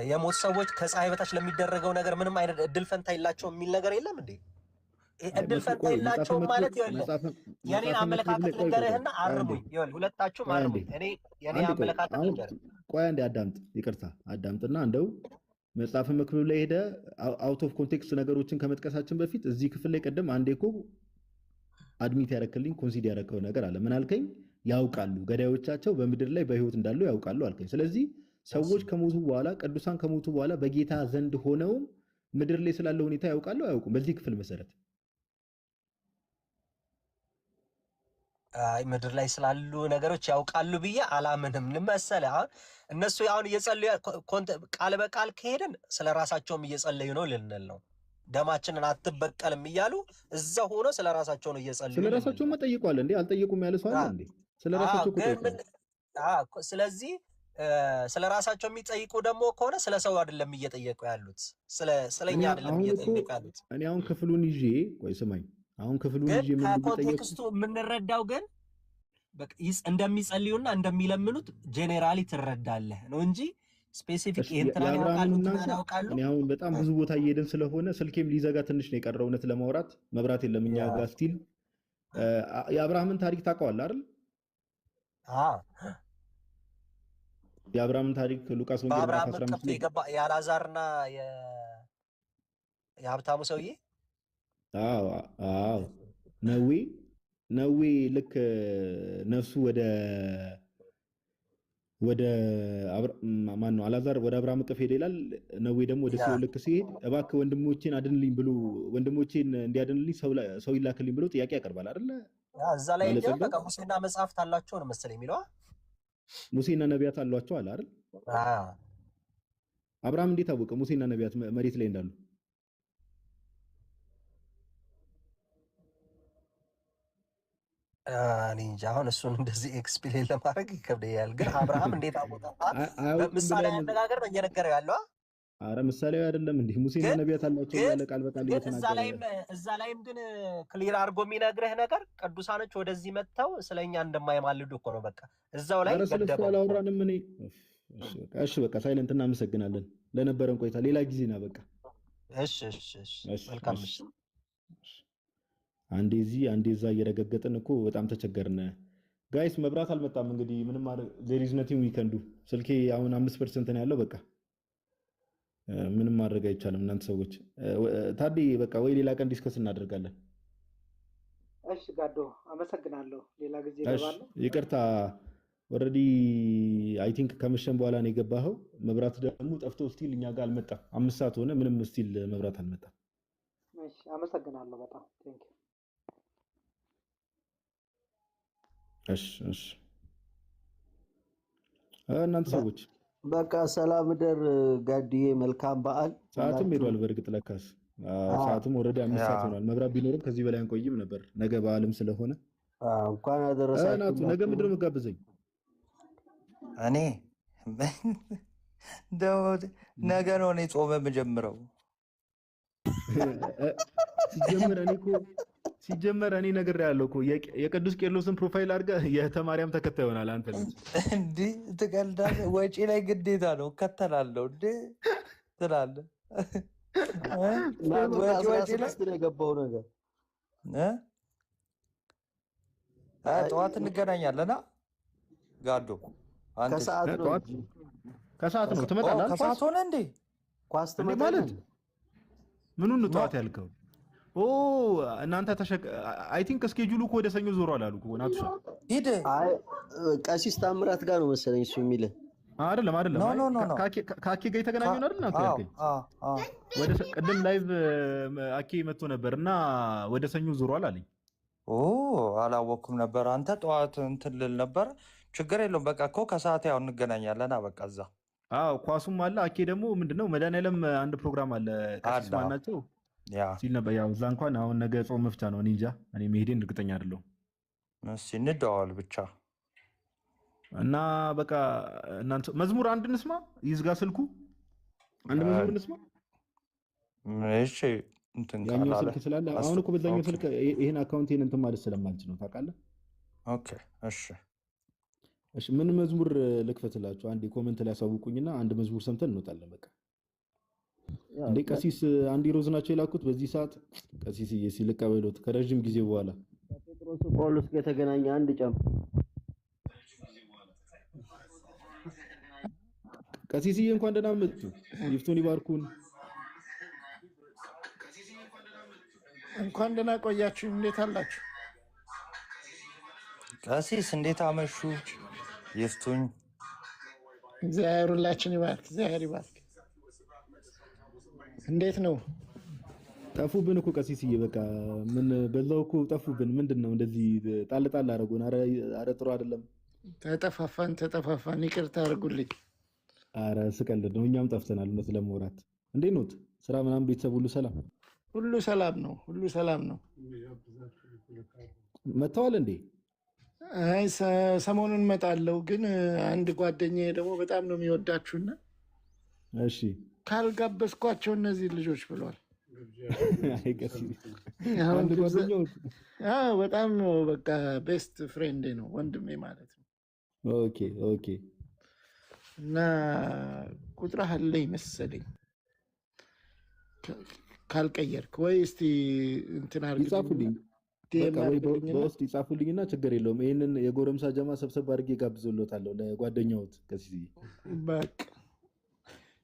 የሞት ሰዎች ከፀሐይ በታች ለሚደረገው ነገር ምንም አይነት እድል ፈንታ የላቸውም የሚል ነገር የለም እንዴ? እድል ፈንታ የላቸውም ማለት ይኸውልህ፣ የኔን አመለካከት ልንገርህና አርሙኝ። ይኸውልህ ሁለታችሁም አርሙኝ። እኔ የኔ አመለካከት ልንገርህ። ቆይ አንዴ አዳምጥ፣ ይቅርታ አዳምጥና እንደው መጽሐፍ መክብብ ላይ ሄደ አውት ኦፍ ኮንቴክስት ነገሮችን ከመጥቀሳችን በፊት እዚህ ክፍል ላይ ቀደም አንዴ እኮ አድሚት ያረክልኝ ኮንሲድ ያረከው ነገር አለ። ምን አልከኝ? ያውቃሉ፣ ገዳዮቻቸው በምድር ላይ በህይወት እንዳሉ ያውቃሉ አልከኝ። ስለዚህ ሰዎች ከሞቱ በኋላ ቅዱሳን ከሞቱ በኋላ በጌታ ዘንድ ሆነው ምድር ላይ ስላለው ሁኔታ ያውቃሉ አያውቁም? በዚህ ክፍል መሰረት አይ ምድር ላይ ስላሉ ነገሮች ያውቃሉ ብዬ አላምንም። መሰለህ አሁን እነሱ አሁን እየጸለዩ ቃል በቃል ከሄድን ስለ ራሳቸውም እየጸለዩ ነው ልንል ነው። ደማችንን አትበቀልም እያሉ እዛ ሆኖ ስለ ራሳቸው ነው እየጸለዩ። ስለ ራሳቸው ጠይቋል እንዴ? አልጠየቁም ያለ ሰው አለ እንዴ? ስለ ራሳቸው ጠይቋል። ስለዚህ ስለ ራሳቸው የሚጠይቁ ደግሞ ከሆነ ስለ ሰው አይደለም እየጠየቁ ያሉት፣ ስለኛ አይደለም እየጠየቁ ያሉት። እኔ አሁን ክፍሉን ይዤ ቆይ ስማኝ፣ አሁን ክፍሉን ይዤ ምን ኮንቴክስቱ የምንረዳው ግን እንደሚጸልዩና እንደሚለምኑት ጄኔራሊ ትረዳለህ ነው እንጂ ስፔሲፊክ ይሄንተናን ያውቃሉ። እኔ አሁን በጣም ብዙ ቦታ እየሄድን ስለሆነ ስልኬም ሊዘጋ ትንሽ ነው የቀረው። እውነት ለማውራት መብራት የለም እኛ ጋር ስቲል። የአብርሃምን ታሪክ ታውቀዋለህ አይደል? የአብርሃምን ታሪክ ሉቃስ ወንጌል ምዕራፍ 15 ላይ የገባ የአልዓዛርና የሀብታሙ ሰውዬ። አዎ ነዌ ልክ ነፍሱ ወደ ማን ነው አልዓዛር ወደ አብርሃም እቅፍ ሄደ ይላል። ነዌ ደግሞ ወደ ሲኦል ልክ ሲሄድ እባክህ ወንድሞቼን አድንልኝ ብሎ ወንድሞቼን እንዲያድንልኝ ሰው ይላክልኝ ብሎ ጥያቄ ያቀርባል አይደለ? እዛ ላይ እንዲያው በቃ ሙሴና መጽሐፍት አላቸው ነው መሰለኝ የሚለው። ሙሴና ነቢያት አሏቸው አለ አይደል? አብርሃም እንዴት አወቀ ሙሴና ነቢያት መሬት ላይ እንዳሉ? እኔ እንጃ አሁን እሱን እንደዚህ ኤክስፕሌን ለማድረግ ይከብደኛል። ግን አብርሃም እንዴት አወቀ? በምሳሌ አነጋገር ነው እየነገረው ያለው። አረ ምሳሌው አይደለም እንዴ? ሙሴና ነቢያት አላቸው ያለ ቃል በቃል እየተናገረ እዛ ላይም ግን ክሊር አድርጎ የሚነግርህ ነገር ቅዱሳኖች ወደዚህ መጥተው ስለኛ እንደማይማልዱ እኮ ነው። በቃ እዛው ላይ ገደበው። አላወራንም እኔ። እሺ በቃ ሳይለንት። እናመሰግናለን ለነበረን ቆይታ። ሌላ ጊዜ ና በቃ። እሺ መልካም። አንዴ እዚህ አንዴ እዛ እየረገገጥን እኮ በጣም ተቸገርን። ጋይስ መብራት አልመጣም። እንግዲህ ምንም there is nothing we can do። ስልኬ አሁን 5% ነው ያለው። በቃ ምንም ማድረግ አይቻልም። እናንተ ሰዎች ታዲ በቃ ወይ ሌላ ቀን ዲስከስ እናደርጋለን። እሺ ጋዶ አመሰግናለሁ። ሌላ ጊዜ ገባለሁ። ይቅርታ ኦልሬዲ አይ ቲንክ ከመሸን በኋላ ነው የገባኸው። መብራት ደግሞ ጠፍቶ ስቲል እኛ ጋር አልመጣም። 5 ሰዓት ሆነ፣ ምንም ስቲል መብራት አልመጣም። እሺ አመሰግናለሁ በጣም ቴንክ ዩ። እሺ እናንተ ሰዎች በቃ ሰላም ደር ጋዲዬ፣ መልካም በዓል። ሰዓትም ሄዷል በእርግጥ ለካስ ሰዓትም ኦልሬዲ 5 ሰዓት ሆኗል። መብራት ቢኖርም ከዚህ በላይ አንቆይም ነበር። ነገ በዓልም ስለሆነ እንኳን አደረሳችሁ። ነገ ምንድን ነው የምትጋብዘኝ? እኔ ነገ ነው እኔ ጾመ የምጀምረው። ሲጀመር እኔ ነግሬሃለሁ እኮ የቅዱስ ቄርሎስን ፕሮፋይል አድርገህ የተማሪያም ተከታይ ይሆናል አንተ ልጅ። እንዲህ ትቀልዳለህ? ወጪ ላይ ግዴታ ነው እከተላለሁ እንዴ ትላለህ። ወጪ ላይ የገባው ነገር ጠዋት እንገናኛለና ጋዶ ከሰዓት ነው ትመጣለህ? ከሰዓት ሆነ እንዴ? ኳስ ማለት ምኑን ጠዋት ያልከው? ኦ እናንተ አይ ቲንክ ስኬጁሉ እኮ ወደ ሰኞ ዞሯል አሉ እኮ ናቱሻ። ሂድ። አይ ቀሲስ ታምራት ጋር ነው መሰለኝ እሱ የሚልህ። አይደለም ከአኬ ጋር የተገናኘው ነው አይደል? እናንተ ያልከኝ ወደ ቅድም ላይቭ አኬ መጥቶ ነበር እና ወደ ሰኞ ዞሯል አለኝ። ኦ አላወኩም ነበር። አንተ ጠዋት እንትን ልል ነበር። ችግር የለውም በቃ እኮ ከሰዓት ያው እንገናኛለን። በቃ እዛ ኳሱም አለ። አኬ ደግሞ ምንድነው መድኃኒዓለም አንድ ፕሮግራም አለ ቀሲስ ማናቸው ሲል ነበር። ያው እዛ እንኳን አሁን ነገ ጾም መፍቻ ነው። እኔ እንጃ እኔ መሄዴን እርግጠኛ አይደለሁም። እስኪ እንደዋወል ብቻ እና በቃ እናንተ መዝሙር አንድ እንስማ። ይዝጋ ስልኩ አንድ መዝሙር እንስማ። እሺ እንትን ያኛው ስልክ ስላለ አሁን እኮ በዛኛው ስልክ ይሄን አካውንቴን እንትን ማለት ስለማልችል ነው ታውቃለህ። ኦኬ እሺ ምን መዝሙር ልክፈትላችሁ? አንዴ ኮሜንት ላይ ያሳውቁኝና አንድ መዝሙር ሰምተን እንወጣለን። በቃ እንዴ ቀሲስ አንዲ ሮዝ ናቸው የላኩት በዚህ ሰዓት። ቀሲስዬ ሲልቀበሉት ከረጅም ጊዜ በኋላ ጴጥሮስ ጳውሎስ ጋር የተገናኘ አንድ ጨም ቀሲስዬ እንኳን ደህና መጡ። ይፍቱን ይባርኩን። እንኳን ደህና ቆያችሁ። እንዴት አላችሁ? ቀሲስ እንዴት አመሹ? ይፍቱኝ። እግዚአብሔር ሁላችን ይባርክ። እግዚአብሔር ይባርክ። እንዴት ነው? ጠፉብን እኮ ቀሲስዬ። በቃ ምን በዛው እኮ ጠፉብን። ምንድነው እንደዚህ ጣል ጣል አደረጉን? አረ ጥሩ አይደለም። ተጠፋፋን። ይቅርታ አድርጉልኝ። አረ ስቀልድ ነው። እኛም ጠፍተናል እውነት ለማውራት። እንዴት ነው ስራ ምናምን? ቤተሰብ ሁሉ ሰላም? ሁሉ ሰላም ነው። ሁሉ ሰላም ነው። መጥተዋል እንዴ? አይ ሰሞኑን እመጣለሁ፣ ግን አንድ ጓደኛዬ ደግሞ በጣም ነው የሚወዳችሁና እሺ ካልጋበዝኳቸው እነዚህ ልጆች ብሏል። አንድ ጓደኛው በጣም በቃ ቤስት ፍሬንዴ ነው፣ ወንድሜ ማለት ነው። ኦኬ እና ቁጥርህ አለኝ መሰለኝ ካልቀየርክ ወይ እስቲ እንትን አድርግ ይጻፉልኝ። በውስጥ ይጻፉልኝና ችግር የለውም። ይህንን የጎረምሳ ጀማ ሰብሰብ አድርጌ ጋብዞሎታለሁ ለጓደኛውት ከዚህ በቃ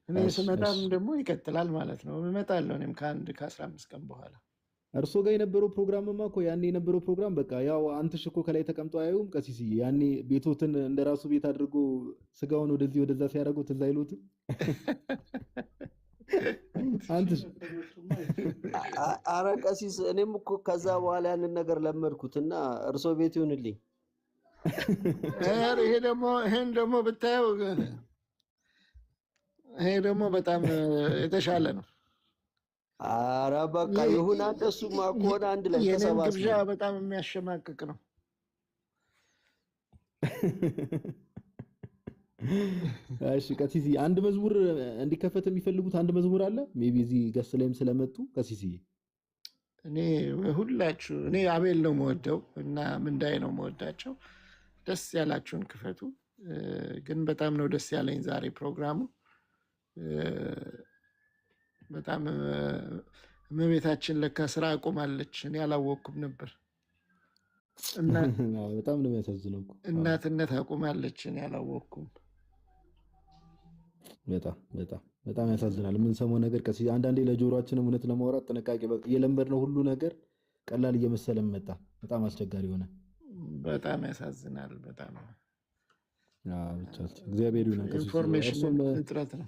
እኔ ስመጣም ደግሞ ይቀጥላል ማለት ነው። እመጣለሁ እኔም ከ15 ቀን በኋላ። እርሶ ጋር የነበረው ፕሮግራምማ እኮ ያኔ የነበረው ፕሮግራም በቃ ያው አንተ እኮ ከላይ ተቀምጦ አያዩም ቀሲስዬ። ያኔ ቤቶትን እንደራሱ ቤት አድርጎ ስጋውን ወደዚህ ወደዛ ሲያደርጉት እዛ አይሉትም። አንተስ? ኧረ ቀሲስ እኔም እኮ ከዛ በኋላ ያንን ነገር ለመድኩትና እርሶ ቤት ይሁንልኝ። ይሄን ደግሞ ብታየው ይሄ ደግሞ በጣም የተሻለ ነው። ኧረ በቃ ይሁን። እሱማ ከሆነ አንድ ላይ የኔም ግብዣ ተሰባስበን በጣም የሚያሸማቅቅ ነው። እሺ ቀሲስ፣ አንድ መዝሙር እንዲከፈት የሚፈልጉት አንድ መዝሙር አለ? ሜቢ እዚህ ገስ ላይም ስለመጡ ቀሲስ፣ እኔ ሁላችሁ እኔ አቤል ነው የምወደው እና ምንዳይ ነው የምወዳቸው። ደስ ያላችሁን ክፈቱ። ግን በጣም ነው ደስ ያለኝ ዛሬ ፕሮግራሙ። በጣም እመቤታችን ለካ ስራ አቁማለች። እኔ አላወቅኩም ነበር። በጣም ነው የሚያሳዝነው እኮ። እናትነት አቁማለች። እኔ አላወቅኩም። በጣም በጣም በጣም ያሳዝናል የምንሰማው ነገር ቀሲስ። አንዳንዴ ለጆሮአችንም እውነት ለማውራት ጥንቃቄ የለመድነው ሁሉ ነገር ቀላል እየመሰለን መጣ። በጣም አስቸጋሪ ሆነ። በጣም ያሳዝናል። በጣም ብቻ እግዚአብሔር ይሁን። ኢንፎርሜሽን እጥረት ነው።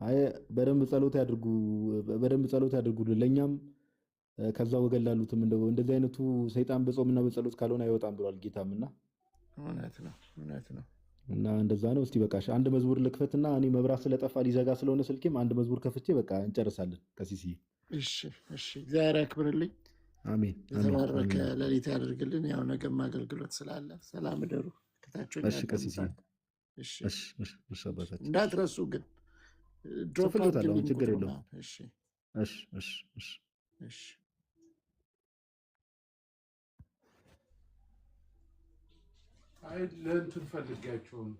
አይ በደንብ ጸሎት ያድርጉ፣ በደንብ ጸሎት ያድርጉልን። ለእኛም ከዛ ወገን ላሉትም እንደዚህ አይነቱ ሰይጣን በጾምና በጸሎት ካልሆነ አይወጣም ብሏል ጌታም። እና እውነት ነው፣ እውነት ነው። እና እንደዛ ነው። እስቲ በቃ አንድ መዝሙር ልክፈትና እኔ መብራት ስለጠፋ ሊዘጋ ስለሆነ ስልኬም አንድ መዝሙር ከፍቼ በቃ እንጨርሳለን። ቀሲስዬ እሺ፣ እሺ። እግዚአብሔር ያክብርልኝ። አሜን። የተባረከ ሌሊት ያደርግልን። ያው ነገም አገልግሎት ስላለ ሰላም እደሩ። ከታችሁ እሺ ቀሲስዬ፣ እሺ፣ እሺ፣ እሺ። አባታችን እንዳትረሱ ግን ድሮፕ ጽፍልዎታለሁ፣ ችግር የለውም። እሺ፣ እሺ፣ እሺ፣ እሺ፣ እሺ። አይ ለእንትን ፈልጊያቸው ነው።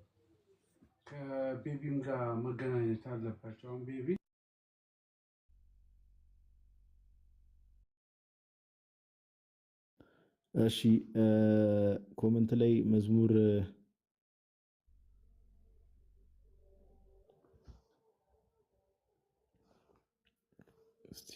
ከቤቢም ጋር መገናኘት አለባቸው። አሁን ቤቢ እሺ፣ ኮመንት ላይ መዝሙር እስቲ